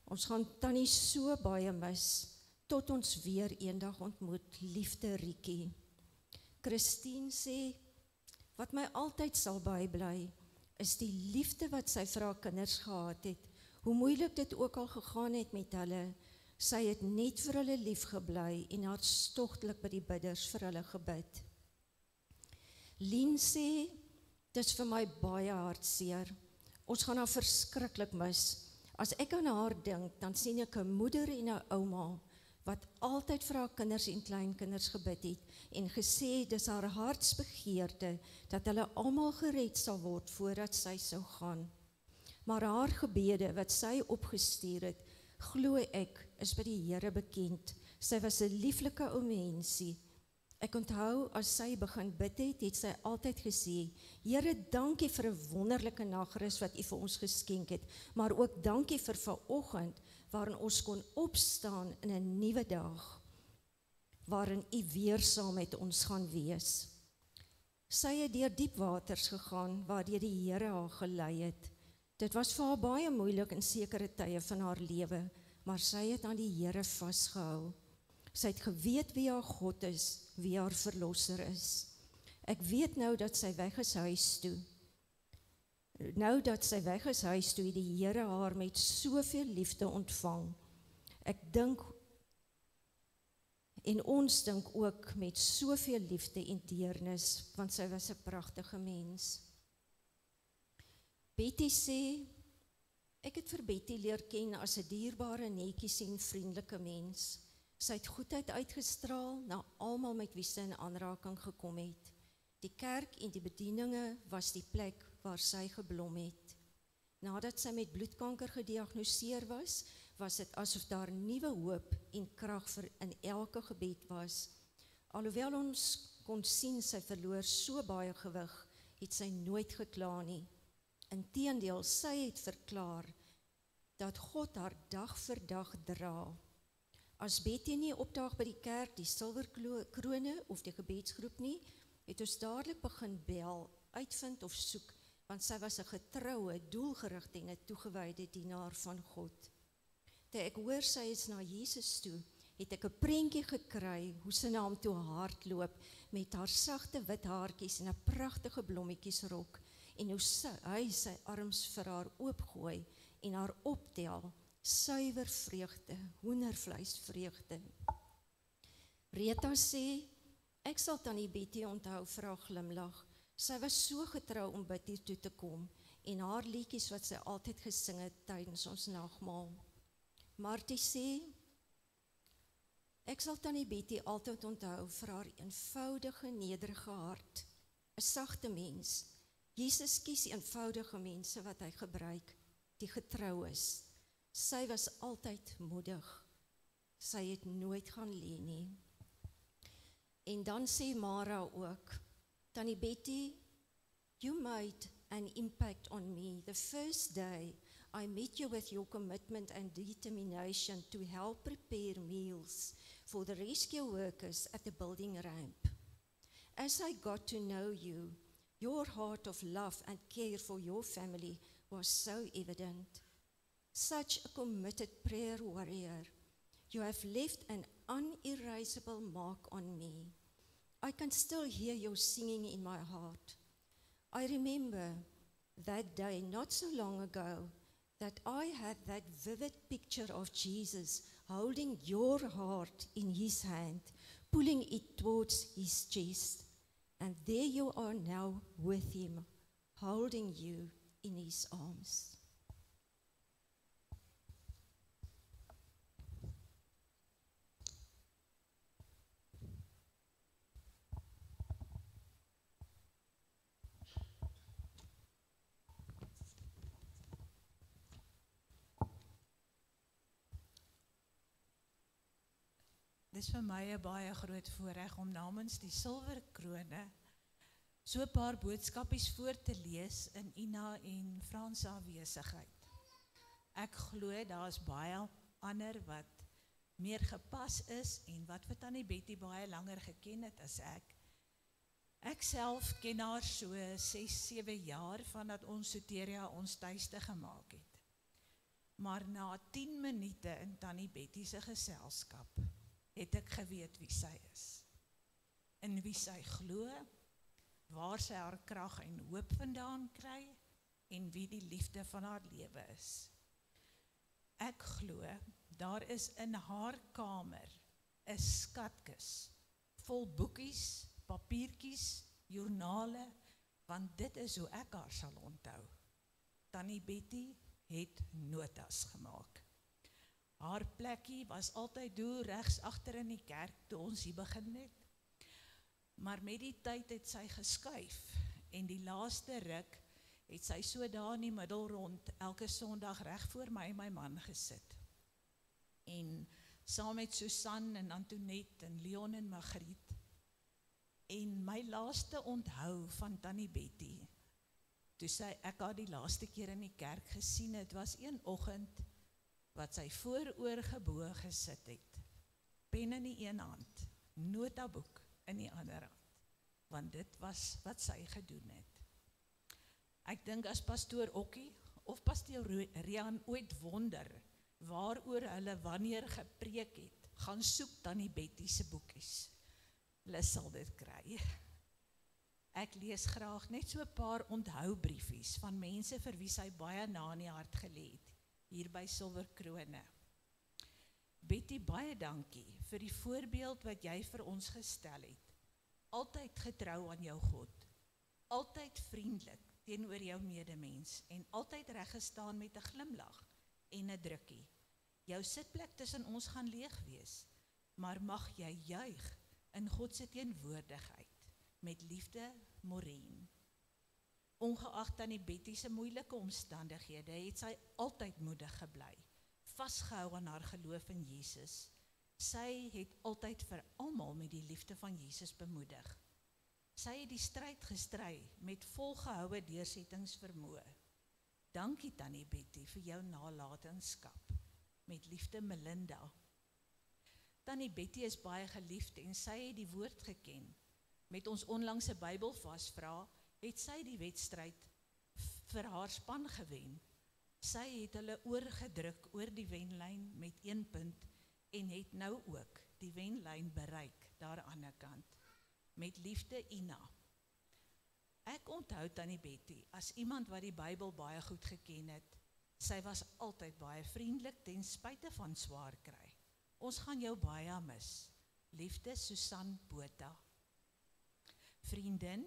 Speaker 3: Ons gaan Tannie so baie mis, tot ons weer eendag ontmoet, liefde Riekie. Christine sê, wat my altyd sal bybly, is die liefde wat sy vir haar kinders gehad het, hoe moeilik dit ook al gegaan het met hulle, sy het net vir hulle lief gebly en hartstogtelik by die bidders vir hulle gebid. Lien sê, dis vir my baie hartseer. Ons gaan haar verskriklik mis. As ek aan haar dink, dan sien ek 'n moeder en 'n ouma, wat altyd vir haar kinders en kleinkinders gebid het, en gesê, dis haar hartsbegeerte, dat hulle almal gered sal word, voordat sy sou gaan. Maar haar gebede, wat sy opgestuur het, glo ek, is by die Here bekend. Sy was 'n lieflike ou mensie. Ek onthou, as sy begin bid het, het sy altyd gesê, Here, dankie vir 'n wonderlike nagrus wat U vir ons geskenk het, maar ook dankie vir vanoggend, waarin ons kon opstaan in 'n nuwe dag, waarin U weer saam met ons gaan wees. Sy het deur diep waters gegaan, waardeur die Here haar gelei het. Dit was vir haar baie moeilik in sekere tye van haar lewe, maar sy het aan die Here vasgehou. Sy het geweet wie haar God is, wie haar verlosser is. Ek weet nou dat sy weg is huis toe. Nou dat sy weg is huis toe, het die Here haar met soveel liefde ontvang. Ek dink, en ons dink ook met soveel liefde en deernis, want sy was 'n pragtige mens. Betty sê, ek het vir Betty leer ken as 'n dierbare, netjies en vriendelike mens. Sy het goedheid uitgestraal na almal met wie sy in aanraking gekom het. Die kerk en die bedieninge was die plek waar sy geblom het. Nadat sy met bloedkanker gediagnoseer was, was dit asof daar nuwe hoop en krag vir in elke gebed was. Alhoewel ons kon sien sy verloor so baie gewig, het sy nooit gekla nie. Inteendeel, sy het verklaar dat God haar dag vir dag dra. As Betty nie opdaag by die kerk, die silwerkrone of die gebedsgroep nie, het ons dadelik begin bel, uitvind of soek, want sy was 'n getroue, doelgerigte en 'n toegewyde dienaar van God. Toe ek hoor sy is na Jesus toe, het ek 'n prentjie gekry hoe sy na hom toe hardloop met haar sagte wit haartjies en 'n pragtige blommetjiesrok, en hoe hy sy arms vir haar oopgooi en haar optel, suiwer vreugde, hoendervleisvreugde. Rita sê, Ek sal Tannie Betty onthou vir haar glimlag. Sy was so getrou om bid hier toe te kom en haar liedjies wat sy altyd gesing het tydens ons nagmaal. Martie sê, ek sal Tannie Betty altyd onthou vir haar eenvoudige, nederige hart, 'n sagte mens. Jesus kies eenvoudige mense wat hy gebruik, die getrou is. Sy was altyd moedig. Sy het nooit gaan lê nie. En dan sê Mara ook, Tannie Betty, you made an impact on me. The first day I met you with your commitment and determination to help prepare meals for the rescue workers at the building ramp. As I got to know you, your heart of love and care for your family was so evident. Such a committed prayer warrior. You have left an unerasable mark on me. I can still hear your singing in my heart. I remember that day not so long ago that I had that vivid picture of Jesus holding your heart in his hand, pulling it towards his chest. And there you are now with him, holding you in his arms.
Speaker 4: Dit is vir my 'n baie groot voorreg om namens die Silwer Krone so 'n paar boodskapies voor te lees in Ina en Frans se afwesigheid. Ek glo daar's baie ander wat meer gepas is en wat vir Tannie Betty baie langer geken het as ek. Ek self ken haar so 6-7 jaar vandat ons Soteria ons tuiste gemaak het. Maar na 10 minute in Tannie Betty se geselskap het ek geweet wie sy is, in wie sy glo, waar sy haar krag en hoop vandaan kry, en wie die liefde van haar lewe is. Ek glo, daar is in haar kamer 'n skatkis, vol boekies, papiertjies, joernale, want dit is hoe ek haar sal onthou. Tannie Betty het notas gemaak. Haar plekkie was altyd doel regs agter in die kerk toe ons hier begin het. Maar met die tyd het sy geskuif en die laaste ruk het sy so daar in die middel rond elke Sondag reg voor my en my man gesit. En saam met Susan en Antoinette en Leon en Margriet. En my laaste onthou van Tannie Betty, toe ek haar die laaste keer in die kerk gesien het, was een oggend wat sy vooroor geboog gesit het, pen in die een hand, notaboek in die ander hand, want dit was wat sy gedoen het. Ek dink as pastoor Okkie of pastoor Rian ooit wonder waaroor hulle wanneer gepreek het, gaan soek Tannie Betty se boekies. Hulle sal dit kry. Ek lees graag net so 'n paar onthoubriefies van mense vir wie sy baie na in die hart gelê het, hier by Silwer Krone. Betty, baie dankie vir die voorbeeld wat jy vir ons gestel het. Altyd getrou aan jou God, altyd vriendelik teenoor jou medemens en altyd reg gestaan met 'n glimlag en 'n drukkie. Jou sitplek tussen ons gaan leeg wees, maar mag jy juig in God se teenwoordigheid. Met liefde, Maureen. Ongeag Tannie Betty se moeilike omstandighede, het sy altyd moedig gebly, vasgehou aan haar geloof in Jesus. Sy het altyd vir almal met die liefde van Jesus bemoedig. Sy het die stryd gestry met volgehoue deursettingsvermoë. Dankie Tannie Betty vir jou nalatenskap. Met liefde, Melinda. Tannie Betty is baie geliefd en sy het die woord geken. Met ons onlangse Bybelvasvraag het sy die wedstryd vir haar span gewen. Sy het hulle oorgedruk oor die wenlyn met 1 punt en het nou ook die wenlyn bereik daar aan die kant. Met liefde, Ina. Ek onthou Tannie Betty as iemand wat die Bybel baie goed geken het. Sy was altyd baie vriendelik ten spyte van swaar kry. Ons gaan jou baie mis. Liefde, Susan Botha. Vriendin,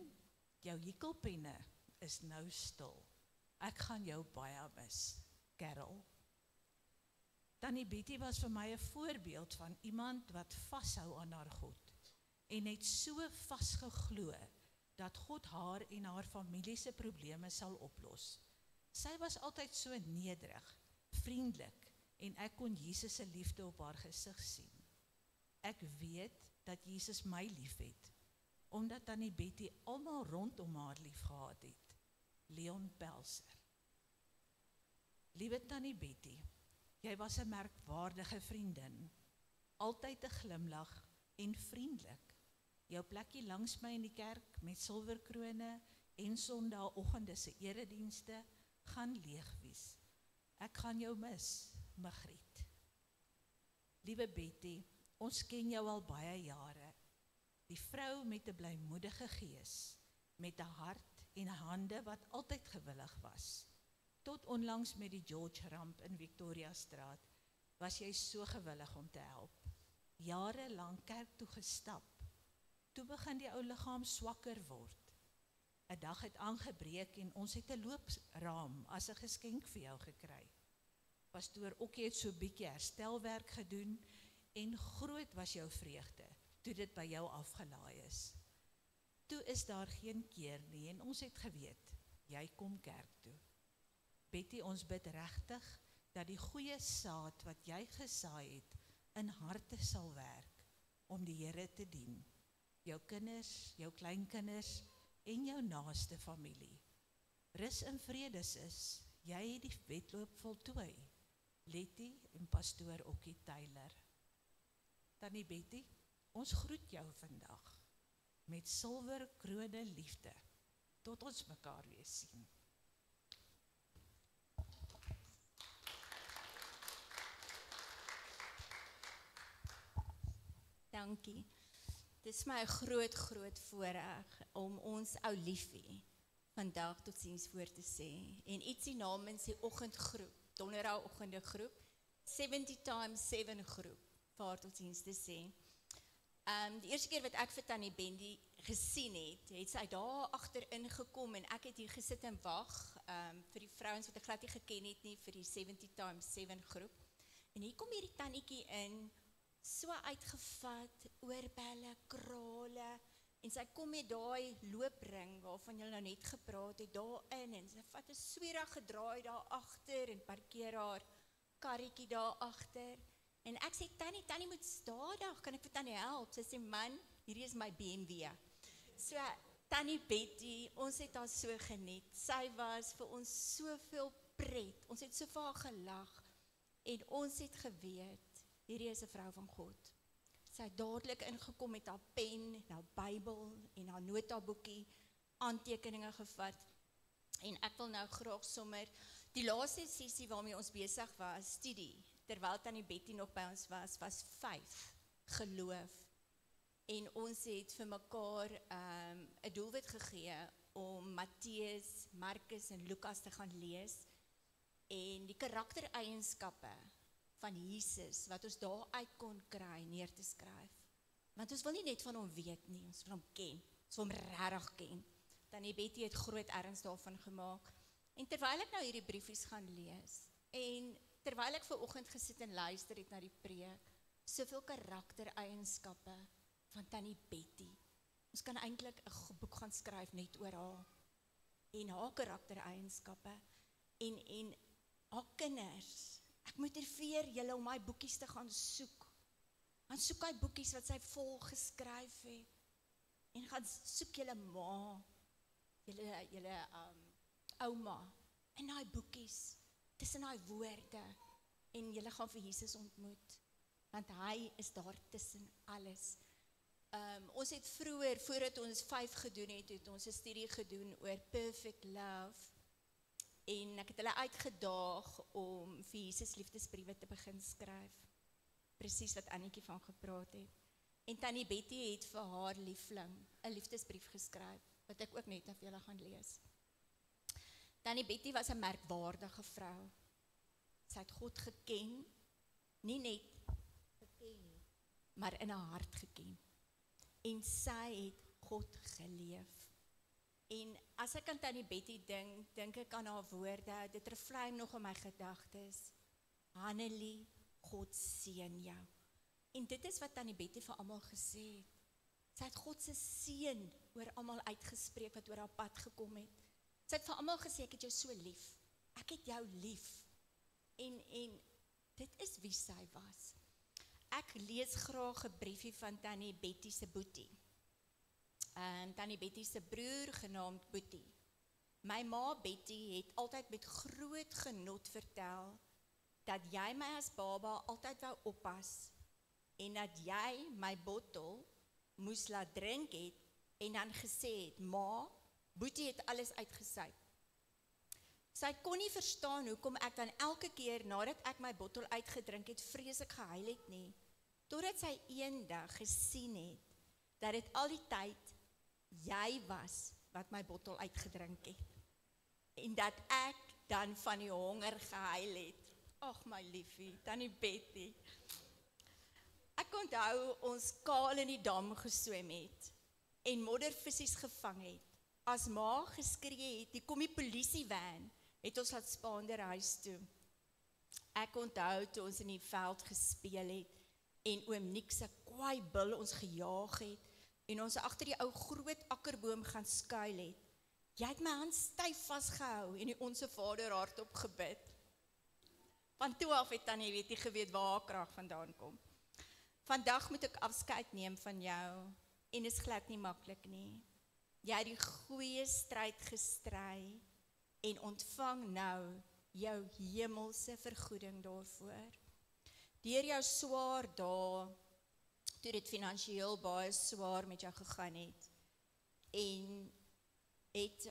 Speaker 4: jou hekelpenne is nou stil. Ek gaan jou baie mis, Carol. Tannie Betty was vir my 'n voorbeeld van iemand wat vashou aan haar God en het so vasgeglo dat God haar en haar familie se probleme sal oplos. Sy was altyd so nederig, vriendelik en ek kon Jesus se liefde op haar gesig sien. Ek weet dat Jesus my liefhet, omdat Tannie Betty almal rondom haar lief gehad het. Leon Pelser. Liewe Tannie Betty, jy was 'n merkwaardige vriendin, altyd 'n glimlag en vriendelik. Jou plekkie langs my in die kerk met silwerkrone en Sondagoggende se eredienste gaan leeg wees. Ek gaan jou mis, Magriet. Liewe Betty, ons ken jou al baie jare. Die vrou met 'n blymoedige gees, met 'n hart en hande wat altyd gewillig was. Tot onlangs met die George ramp in Victoria Straat, was jy so gewillig om te help. Jare lank kerk toe gestap. Toe begin die ou liggaam swakker word. 'n Dag het aangebreek en ons het 'n loopraam as 'n geskenk vir jou gekry. Pastoor Okkie het so bietjie herstelwerk gedoen en groot was jou vreugde toe dit by jou afgelaai is. Toe is daar geen keer nie en ons het geweet, jy kom kerk toe. Betty, ons bid regtig dat die goeie saad wat jy gesaai het in harte sal werk om die Here te dien. Jou kinders, jou kleinkinders en jou naaste familie. Rus in vredes is, jy het die wedloop voltooi. Letty en pastoor Okkie Taylor. Tannie Betty, ons groet jou vandag met silwerkrone liefde tot ons mekaar weer sien.
Speaker 3: Dankie. Dit is my 'n groot voorreg om ons ou liefie vandag totsiens voor te sê en ietsie namens die oggendgroep, donderdagoggende groep, 70x7 groep, vir haar totsiens te sê. Die eerste keer wat ek vir Tannie Bendy gesien het sy daar agterin gekom en ek het hier gesit en wag vir die vrouens wat ek glad nie geken het nie vir die 70x7 groep. En hier kom hierdie tannetjie in, so uitgevat, oorbelle, krale, en sy kom met daai loopring waarvan jy nou net gepraat het daarin en sy vat 'n swierige draai daar agter en parkeer haar karretjie daar agter. En ek sê Tannie moet stadig, kan ek vir Tannie help? Sy sê man, hierdie is my BMW. So Tannie Betty, ons het haar so geniet. Sy was vir ons soveel pret. Ons het so vir haar gelag en ons het geweet hierdie is 'n vrou van God. Sy het dadelik ingekom met haar pen, en haar Bybel en haar notaboekie, aantekeninge gevat. En ek wil nou graag sommer die laaste sessie waarmee ons besig was, studie, terwyl Tannie Betty nog by ons was 5 geloof. En ons het vir mekaar 'n doelwit gegee om Matteus, Markus en Lukas te gaan lees en die karaktereienskappe van Jesus, wat ons daar uit kon kry, neer te skryf. Want ons wil nie net van hom weet nie, ons wil hom ken, ons wil hom regtig ken. Tannie Betty het groot erns daarvan gemaak. En terwyl ek nou hierdie briefies gaan lees, en terwyl ek vanoggend gesit en luister het na die preek, soveel karaktereienskappe van Tannie Betty. Ons kan eintlik 'n boek gaan skryf net oor haar, en haar karaktereienskappe, en haar kinders. Ek motiveer julle om my boekies te gaan soek. Gaan soek hy boekies wat sy vol geskryf het. En gaan soek julle ma, julle ouma, in daai boekies, tussen daai woorde, en julle gaan vir Jesus ontmoet, want hy is daar tussen alles. Ons het vroeër, voordat ons 5 gedoen het ons 'n studie gedoen oor perfect love, en ek het hulle uitgedaag om vir Jesus liefdesbriewe te begin skryf. Presies wat Annetjie van gepraat het. En Tannie Betty het vir haar liefling 'n liefdesbrief geskryf, wat ek ook net vir julle gaan lees. Tannie Betty was 'n merkwaardige vrou. Sy het God geken, nie net geken nie, maar in haar hart geken. En sy het
Speaker 5: God geleef. En as ek aan Tannie Betty dink ek aan haar woorde, dit reflei nog in my gedagtes. Hanelie, God seën jou. En dit is wat Tannie Betty vir almal gesê het. Sy het God se seën oor almal uitgespreek wat oor haar pad gekom het. Sy het vir almal gesê, ek het jou so lief. Ek het jou lief. En dit is wie sy was. Ek lees graag 'n briefie van Tannie Betty se boetie. Tannie Betty se broer genaamd Boetie. My ma Betty het altyd met groot genot vertel dat jy my as baba altyd wou oppas en dat jy my bottel moes laat drink het en dan gesê het, ma, Boetie het alles uitgesuip. Sy kon nie verstaan hoekom ek dan elke keer nadat ek my bottel uitgedrink het, vreeslik gehuil het nie, totdat sy eendag gesien het dat dit al die tyd jy was wat my bottel uitgedrink het. En dat ek dan van die honger gehuil het. Ag my liefie, Tannie Betty. Ek onthou ons kaal in die dam geswem het en moddervissies gevang het. As ma geskree het, kom die polisievan, het ons laat Spaander huis toe. Ek onthou toe ons in die veld gespeel het en oom Niek se kwaai bil ons gejaag het en ons agter die ou groot akkerboom gaan skuil het. Jy het my hand styf vasgehou en die Onse Vader hardop gebid. Van toe af het Tannie Betty geweet waar haar krag vandaan kom. Vandag moet ek afskeid neem van jou en is glad nie maklik nie. Jy het die goeie stryd gestry en ontvang nou jou hemelse vergoeding daarvoor. Deur jou swaar dae, toe dit finansiëel baie swaar met jou gegaan het en het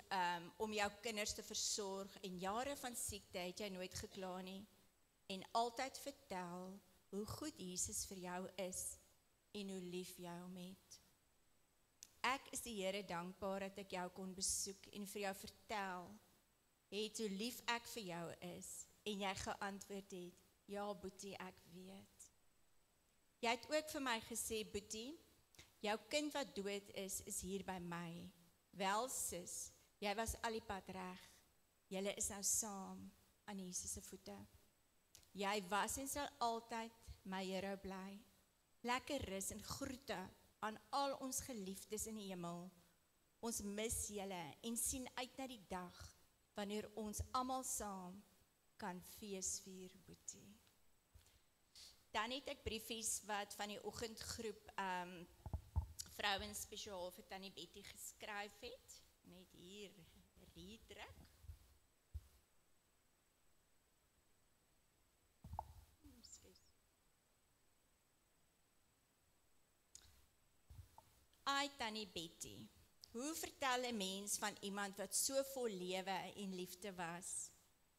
Speaker 5: om jou kinders te versorg en jare van siekte het jy nooit gekla nie en altyd vertel hoe goed Jesus vir jou is en hoe lief jy hom het. Ek is die Here dankbaar dat ek jou kon besoek en vir jou vertel het hoe lief ek vir jou is en jy geantwoord het, ja Boetie, ek weet. Jy het ook vir my gesê, Boetie, jou kind wat dood is hier by my. Wel sis, jy was al die pad reg. Julle is nou saam aan Jesus se voete. Jy was en sal altyd my hero bly. Lekker rus en groete aan al ons geliefdes in die hemel. Ons mis julle en sien uit na die dag wanneer ons almal saam kan feesvier, Boetie. Dan het ek briefies wat van die oggendgroep vrouens spesiaal vir Tannie Betty geskryf het. Net hier reedruk. Ai Tannie Betty, hoe vertel 'n mens van iemand wat so vol lewe en liefde was?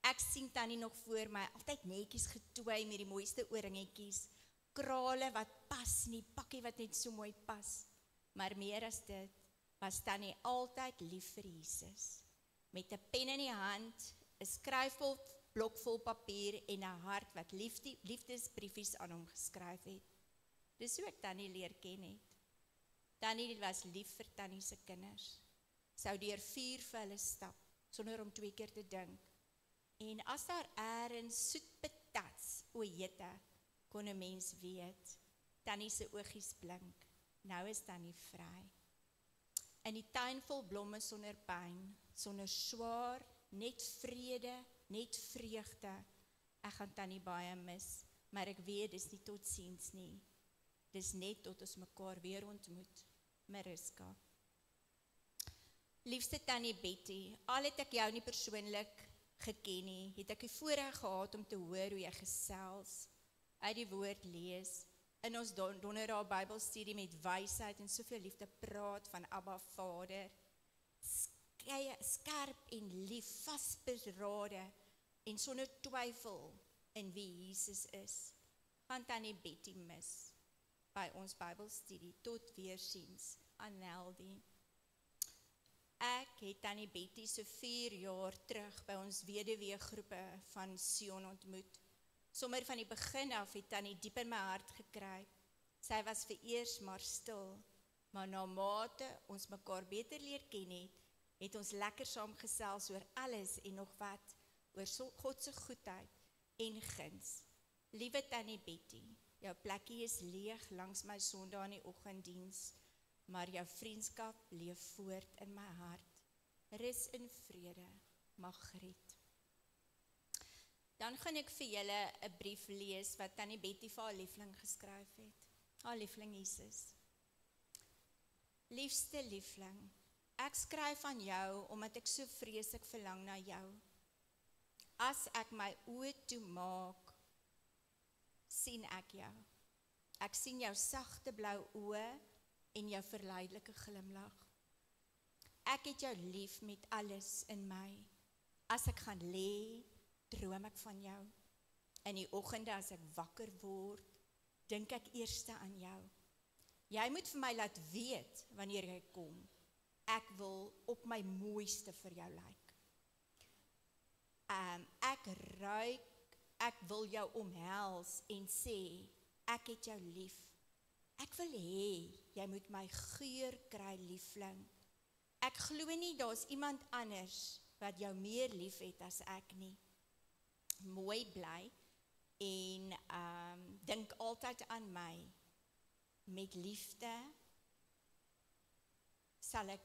Speaker 5: Ek sien Tannie nog voor my, altyd netjies getooi met die mooiste ooringetjies, krale wat pas nie, pakkie wat net so mooi pas. Maar meer as dit, was Tannie altyd lief vir Jesus. Met 'n pen in die hand, 'n skryfblok vol papier en 'n hart wat liefdesbriefies aan hom geskryf het. Dis hoe ek Tannie leer ken het. Tannie was lief vir Tannie se kinders. Sou deur vuur vir hulle stap, sonder om 2 keer te dink. En as daar eers soet patats, o jette, kon 'n mens weet, Tannie se oogies blink. Nou is Tannie vry. In die tuin vol blomme sonder pyn, sonder swaar, net vrede, net vreugde. Ek gaan Tannie baie mis, maar ek weet dis nie totsiens nie. Dis net tot ons mekaar weer ontmoet. Mariska. Liefste Tannie Betty, al het ek jou nie persoonlik geken nie, het ek die voorreg gehad om te hoor hoe jy gesels, uit die woord lees, in ons donderdag Bybelstudie met wysheid en soveel liefde praat van Abba Vader, skerp en lief, vasberade en sonder twyfel in wie Jesus is. Gaan Tannie Betty mis by ons Bybelstudie. Tot weersiens, Anneldi. Ek het Tannie Betty so 4 jaar terug by ons weduweegroepe van Sion ontmoet. Sommer van die begin af het Tannie diep in my hart gekruip. Sy was vereers maar stil, Maar na mate ons mekaar beter leer ken het ons lekker saam gesels oor alles en nog wat, oor God se goedheid en guns. Liewe Tannie Betty, jou plekkie is leeg langs my Sondag in die oggenddiens, maar jou vriendskap leef voort in my hart. Rus in vrede, Margriet. Dan gaan ek vir julle 'n brief lees wat Tannie Betty vir haar liefling geskryf het. Haar liefling Jesus. Liefste liefling, ek skryf aan jou omdat ek so vreeslik verlang na jou. As ek my oë toemaak, sien ek jou. Ek sien jou sagte blou oë en jou verleidelike glimlag. Ek het jou lief met alles in my. As ek gaan lê, droom ek van jou. In die oggende as ek wakker word, dink ek eerste aan jou. Jy moet vir my laat weet wanneer jy kom. Ek wil op my mooiste vir jou lyk. Ek ruik, ek wil jou omhels en sê, ek het jou lief. Ek wil hê, jy moet my geur kry, liefling. Ek glo nie, daar's iemand anders wat jou meer lief het as ek nie. Mooi bly en dink altyd aan my. Met liefde sal ek,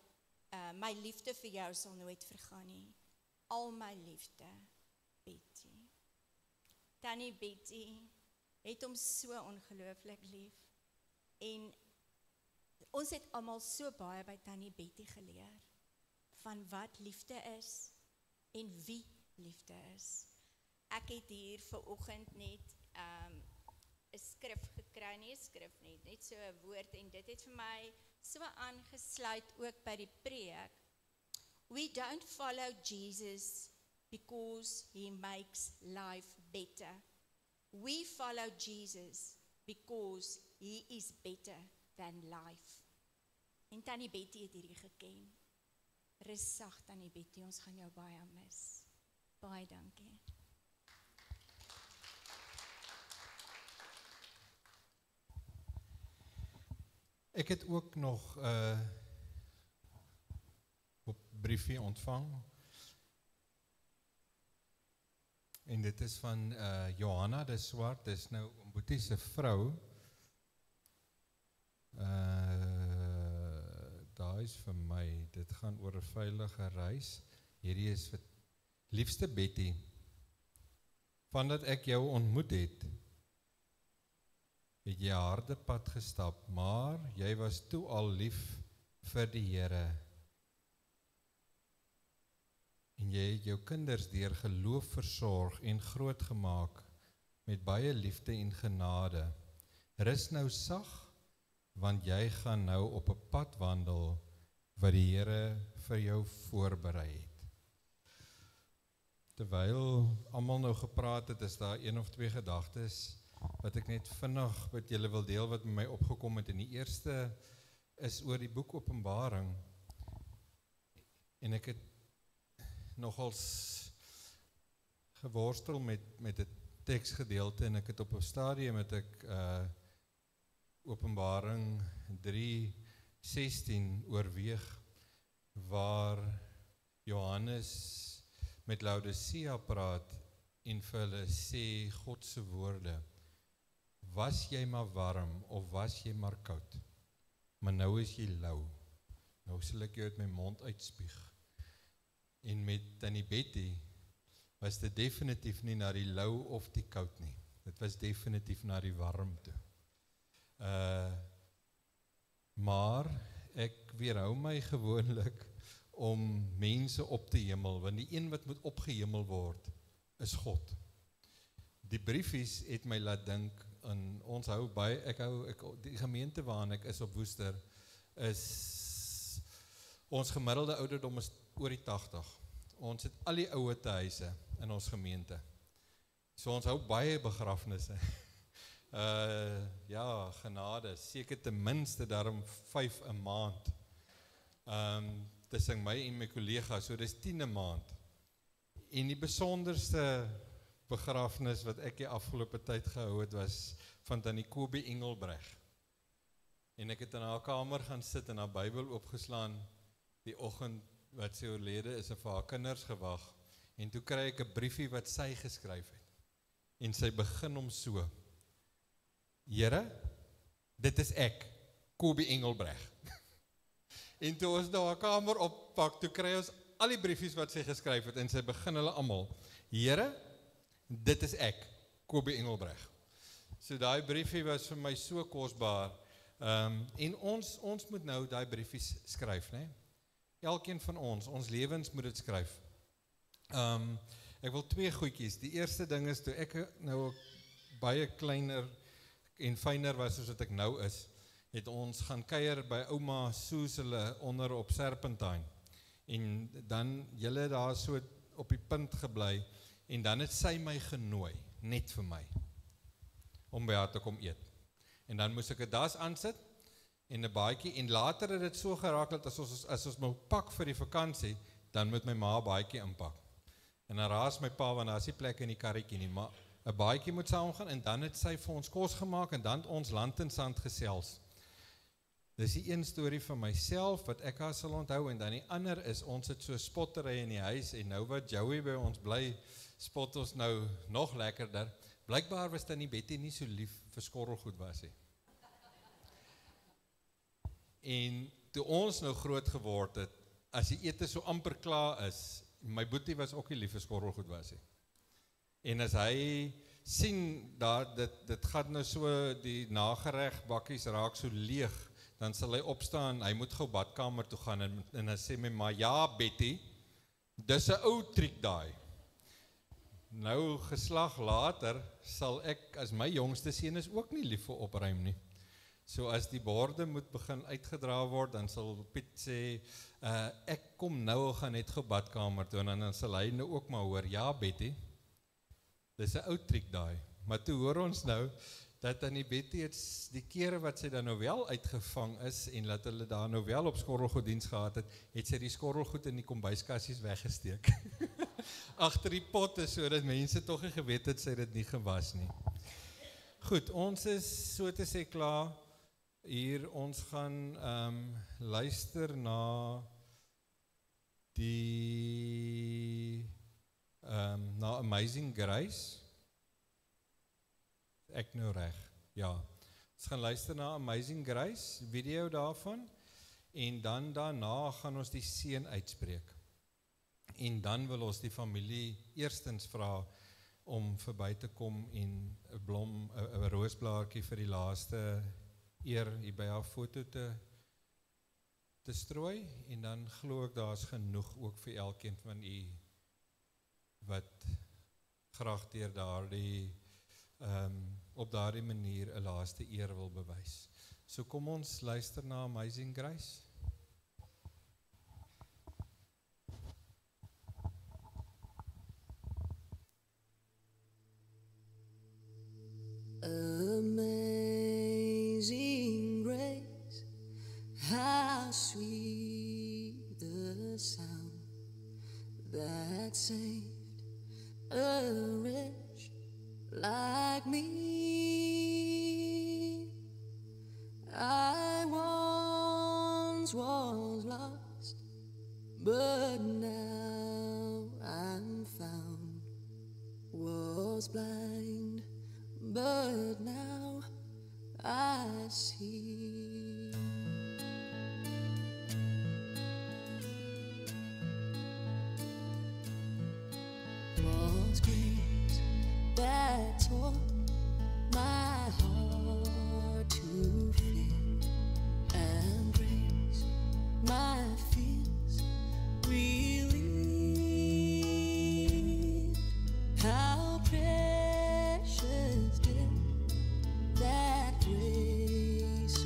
Speaker 5: my liefde vir jou sal nooit vergaan nie. Al my liefde, Betty. Tannie Betty het hom so ongelooflik lief. En ons het almal so baie by Tannie Betty geleer van wat liefde is en wie liefde is. Ek het hier vanoggend net 'n skrif gekry, nie 'n skrif net so 'n woord en dit het vir my so aangesluit ook by die preek. We don't follow Jesus because he makes life better. We follow Jesus because he is better than life. En Tannie Betty het hierdie geken. Rus sag Tannie Betty, ons gaan jou baie mis. Baie dankie.
Speaker 1: Ek het ook nog 'n briefie ontvang. En dit is van Johanna de Swart, dis nou Boetie se vrou. Daar is vir my, dit gaan oor 'n veilige reis. Hierdie is vir liefste Betty. Vandat ek jou ontmoet het jy 'n harde pad gestap, maar jy was toe al lief vir die Here. En jy het jou kinders deur geloof versorg en grootgemaak met baie liefde en genade. Rus nou sag, want jy gaan nou op 'n pad wandel wat die Here vir jou voorberei het. Terwyl almal nou gepraat het, is daar 1 of 2 gedagtes wat ek net vinnig met julle wil deel wat met my opgekom het. En die eerste is oor die boek Openbaring. En ek het nogals geworstel met 'n teksgedeelte en ek het op 'n stadium het ek Openbaring 3:16 oorweeg waar Johannes met Laodicea praat en vir hulle sê God se woorde. Was jy maar warm of was jy maar koud? Maar nou is jy lou. Nou sal ek jou uit my mond uitspieg. En met Tannie Betty was dit definitief nie na die lou of die koud nie. Dit was definitief na die warmte. Maar ek weerhou my gewoonlik om mense op te hemel, want die een wat moet opgehemel word, is God. Die briefies het my laat dink, en ons hou baie, die gemeente waarin ek is op Woester, is, ons gemiddelde ouderdom is oor die 80. Ons het al die ouer huise in ons gemeente. So ons hou baie begrafnisse. Ja, genade, seker ten minste daarom 5 'n maand. Tussen my en my kollega, so dis 10 'n maand. En die besonderste begrafnis wat ek die afgelope tyd gehou het, was van Tannie Kobie Engelbreg. En ek het in haar kamer gaan sit en haar Bybel opgeslaan die oggend wat sy oorlede is en vir haar kinders gewag. En toe kry ek 'n briefie wat sy geskryf het. En sy begin hom so: Here, dit is ek, Kobie Engelbreg. En toe ons nou haar kamer oppak, toe kry ons al die briefies wat sy geskryf het, en sy begin hulle almal: Here, dit is ek, Kobie Engelbreg. So daai briefie was vir my so kosbaar. En ons moet nou daai briefies skryf, né? Elkeen van ons lewens moet dit skryf. Ek wil 2 goedjies. Die eerste ding is, toe ek nou baie kleiner en fyner was soos wat ek nou is, het ons gaan kuier by ouma Soos hulle onder op Serpentine. En dan julle daar so op die punt gebly, en dan het sy my genooi, net vir my, om by haar te kom eet. En dan moes ek 'n das aansit, en 'n baadjie, en later het dit so geraak dat as ons moet pak vir die vakansie, dan moet my ma 'n baadjie inpak. En dan raas my pa, want daar is nie plek in die karretjie nie, maar 'n baadjie moet saamgaan, en dan het sy vir ons kos gemaak, en dan het ons land en sand gesels. Dis die een storie van myself, wat ek haar sal onthou, en dan die ander is, ons het so spottery in die huis, en nou wat Joey by ons bly, spot ons nou nog lekkerder. Blykbaar was Tannie Betty nie so lief vir skorrelgoed was nie. En toe ons nou groot geword het, as die ete so amper klaar is, my boetie was ook nie lief vir skorrelgoed was nie. En as hy sien, dit gaan nou so, die nagereg bakkies raak so leeg, dan sal hy opstaan, hy moet gou badkamer toe gaan, en dan sê my ma, ja Betty, dis 'n ou triek daai. Nou geslag later, sal ek, as my jongste seun is ook nie lief vir opruim nie. So as die borde moet begin uitgedra word, dan sal Piet sê, ek kom nou, gaan net gou badkamer toe, en dan sal hy nou ook maar hoor, ja Betty, dis 'n ou triek daai. Maar toe hoor ons nou, dat Tannie Betty het die kere wat sy dan nou wel uitgevang is, en dat hulle daar nou wel op skorrelgoeddiens gehad het sy die skorrelgoed in die kombuiskassies weggesteek. Agter die potte, sodat mense tog nie geweet het sy dit nie gewas nie. Goed, ons is so te sê klaar. Hier, ons gaan luister na na Amazing Grace. Ek nou reg, ja. Ons gaan luister na Amazing Grace, video daarvan, en dan daarna gaan ons die seën uitspreek. En dan wil ons die familie eerstens vra om verby te kom en 'n blom, 'n roosblaartjie vir die laaste eer hier by haar foto te strooi, en dan glo ek daar's genoeg ook vir elkeen van u wat graag deur daardie op daardie manier 'n laaste eer wil bewys. So kom ons luister na Amazing Grace.
Speaker 2: Amazing grace, how sweet the sound that saved a wretch like me. I once was lost, but now I'm found. Was blind, but now I see. Was grace that taught my heart to fear, and grace my fears relieved. How precious did that grace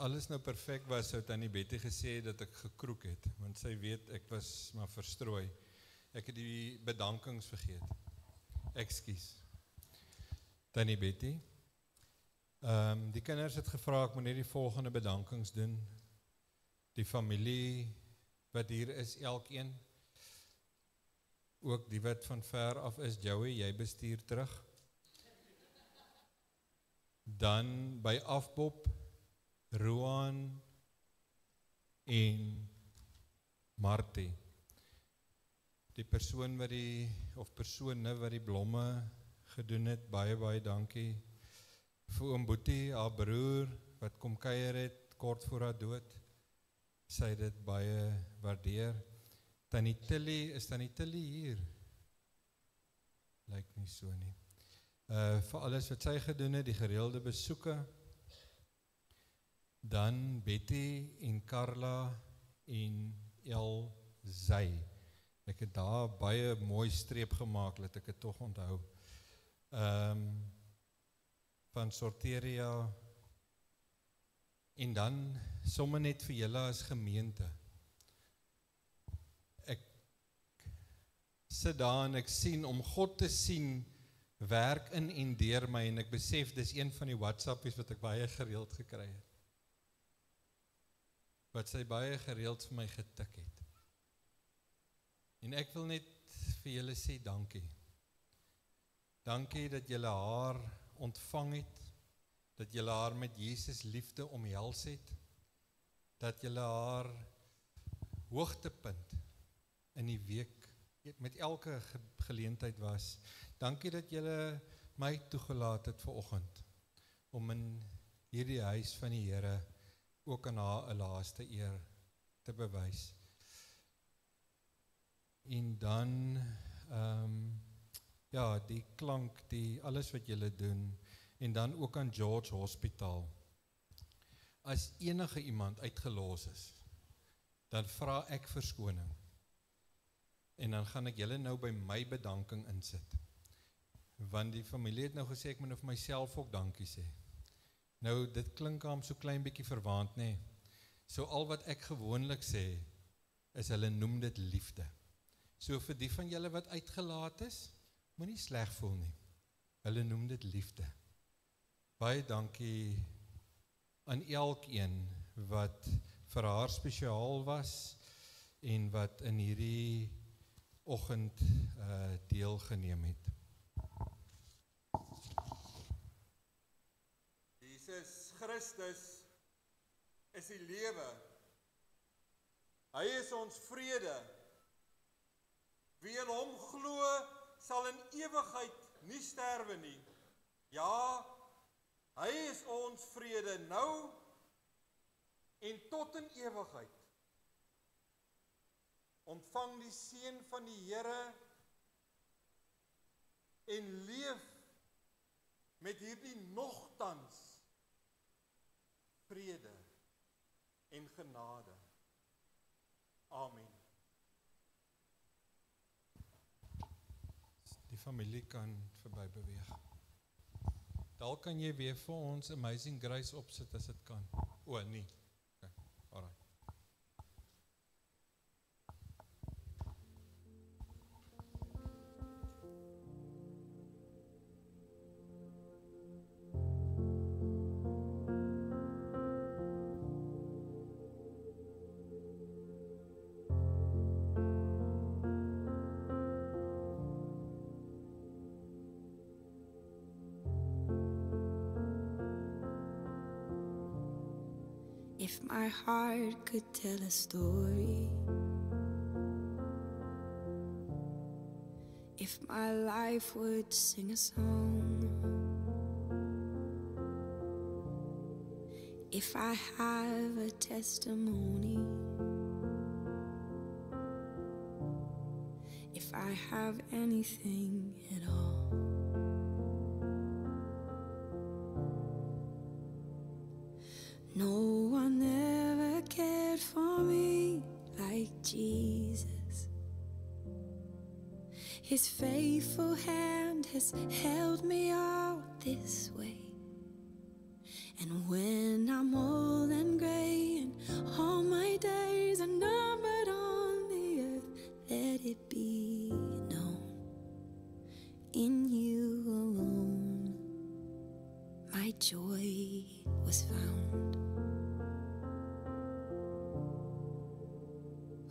Speaker 1: alles nou perfek was, sou Tannie Betty gesê dat ek gekroek het, want sy weet ek was maar verstrooi. Ek het die bedankings vergeet. Ekskuus. Tannie Betty. Die kinders het gevra ek moet net die volgende bedankings doen. Die familie wat hier is, elkeen. Ook die wat van ver af is, Joey, jy bestuur terug. Dan by Afbop, Roan en Martie. Die persoon wat of persone wat die blomme gedoen het, baie dankie. Vir oom Boetie, haar broer, wat kom kuier het, kort voor haar dood. Sy het dit baie waardeer. Tannie Tilly, is Tannie Tilly hier? Lyk nie so nie. Vir alles wat sy gedoen het, die gereelde besoeke. Dan Betty en Carla en Elzay. Ek het daar baie mooi streep gemaak, dat ek het toch onthou. Van Sorteria. En dan somme net vir julle as gemeente. Ek sit daar en ek sien, om God te sien, werk in en deur my, en ek besef, dis een van die WhatsAppies wat ek baie gereeld gekry het. Wat sy baie gereeld vir my getik het. En ek wil net vir julle sê dankie. Dankie dat julle haar ontvang het, dat julle haar met Jesus liefde omhels het, dat julle haar hoogtepunt in die week met elke geleentheid was. Dankie dat julle my toegelaat het vanoggend om in hierdie huis van die Here ook aan haar 'n laaste eer te bewys. En dan ja, die klank, alles wat julle doen, en dan ook aan George Hospitaal. As enige iemand uitgelos is, dan vra ek verskoning. En dan gaan ek julle nou by my bedanking insit. Want die familie het nou gesê, ek moet nou vir myself ook dankie sê. Nou, dit klink aan so klein bietjie verwaand, nee. So al wat ek gewoonlik sê, is hulle noem dit liefde. So vir die van julle wat uitgelaat is, moenie sleg voel nie. Hulle noem dit liefde. Baie dankie aan elkeen wat vir haar spesiaal was en wat in hierdie oggend deelgeneem het.
Speaker 6: Jesus Christus is die lewe. Hy is ons vrede. Wie in hom glo, sal in ewigheid nie sterwe nie. Ja, hy is ons vrede nou en tot in ewigheid. Ontvang die seën van die Here en leef met hierdie nogtans vrede en genade. Amen.
Speaker 1: Die familie kan verby beweeg. Dalk kan jy weer vir ons Amazing Grace opsit as dit kan. O, nee. Okay, alright.
Speaker 2: If my heart could tell a story, if my life would sing a song, if I have a testimony, if I have anything at all. No one ever cared for me like Jesus. His faithful hand has held me all this way, And when I'm old and gray and all my days are numbered on the earth, let it be known in you alone my joy was found.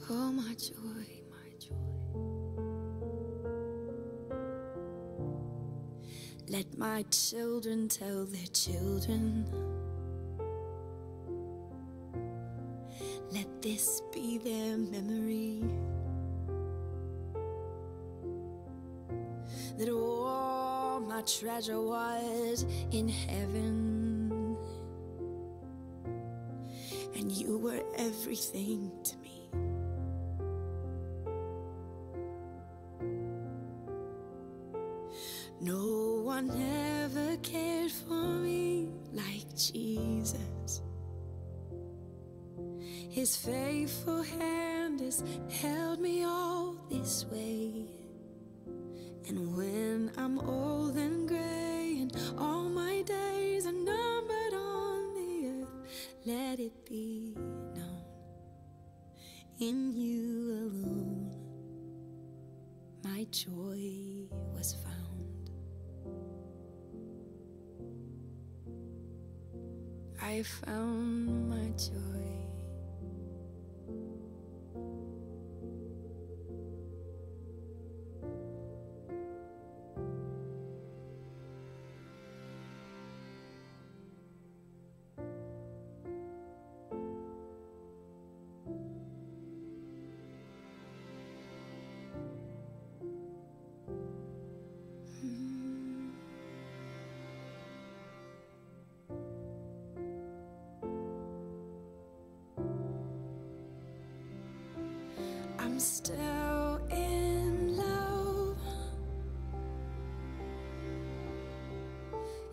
Speaker 2: Oh, my joy, my joy. Let my children tell their children. Let this be their memory, that all my treasure was in heaven, and you were everything to me. No one ever cared for me like Jesus. His faithful hand has held me all this way. And when I'm old and gray and all my days are numbered on the earth, let it be known in you alone my joy was found. I found my joy. I'm still in love.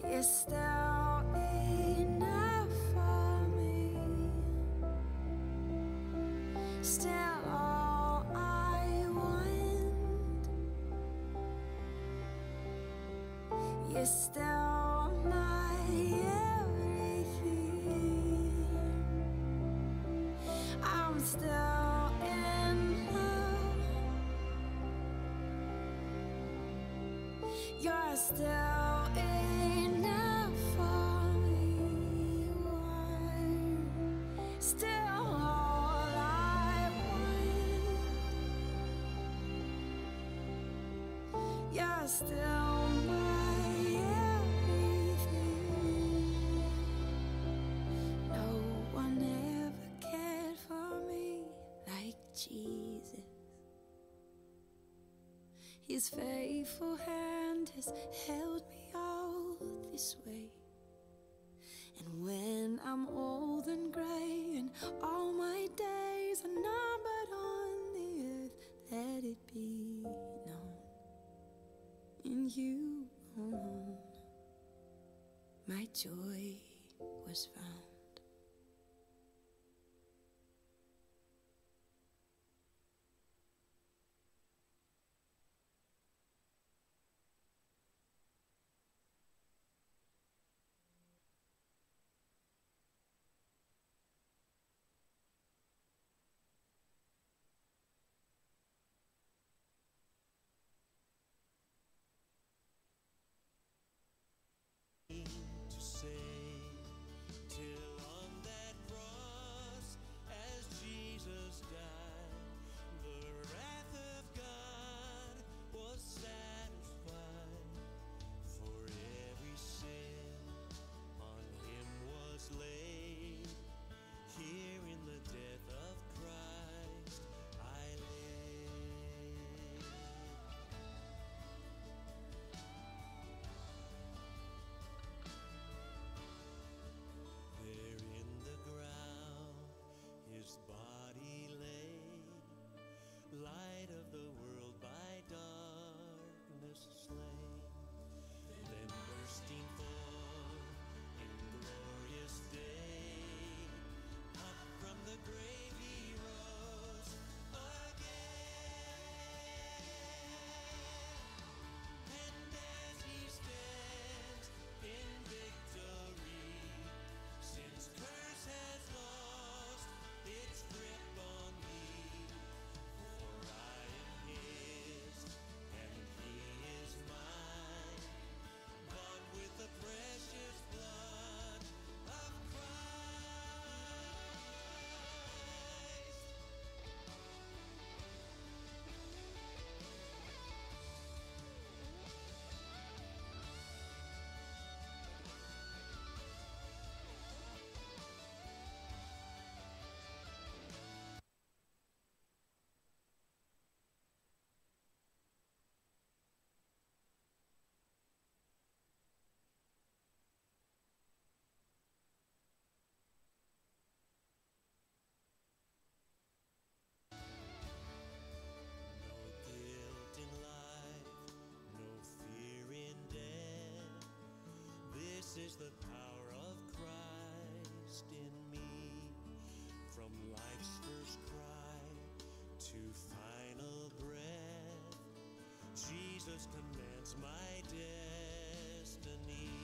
Speaker 2: You're still enough for me. Still all I want. You're still my everything. I'm still in love. You're still enough for me. You're still all I want. You're still my everything. No one ever cared for me like Jesus. His faithful hand has held me all this way. And when I'm old and gray and all my days are numbered on the earth, let it be known in you alone my joy was found.
Speaker 7: To say till is the power of Christ in me. From life's first cry to final breath, Jesus commands my destiny.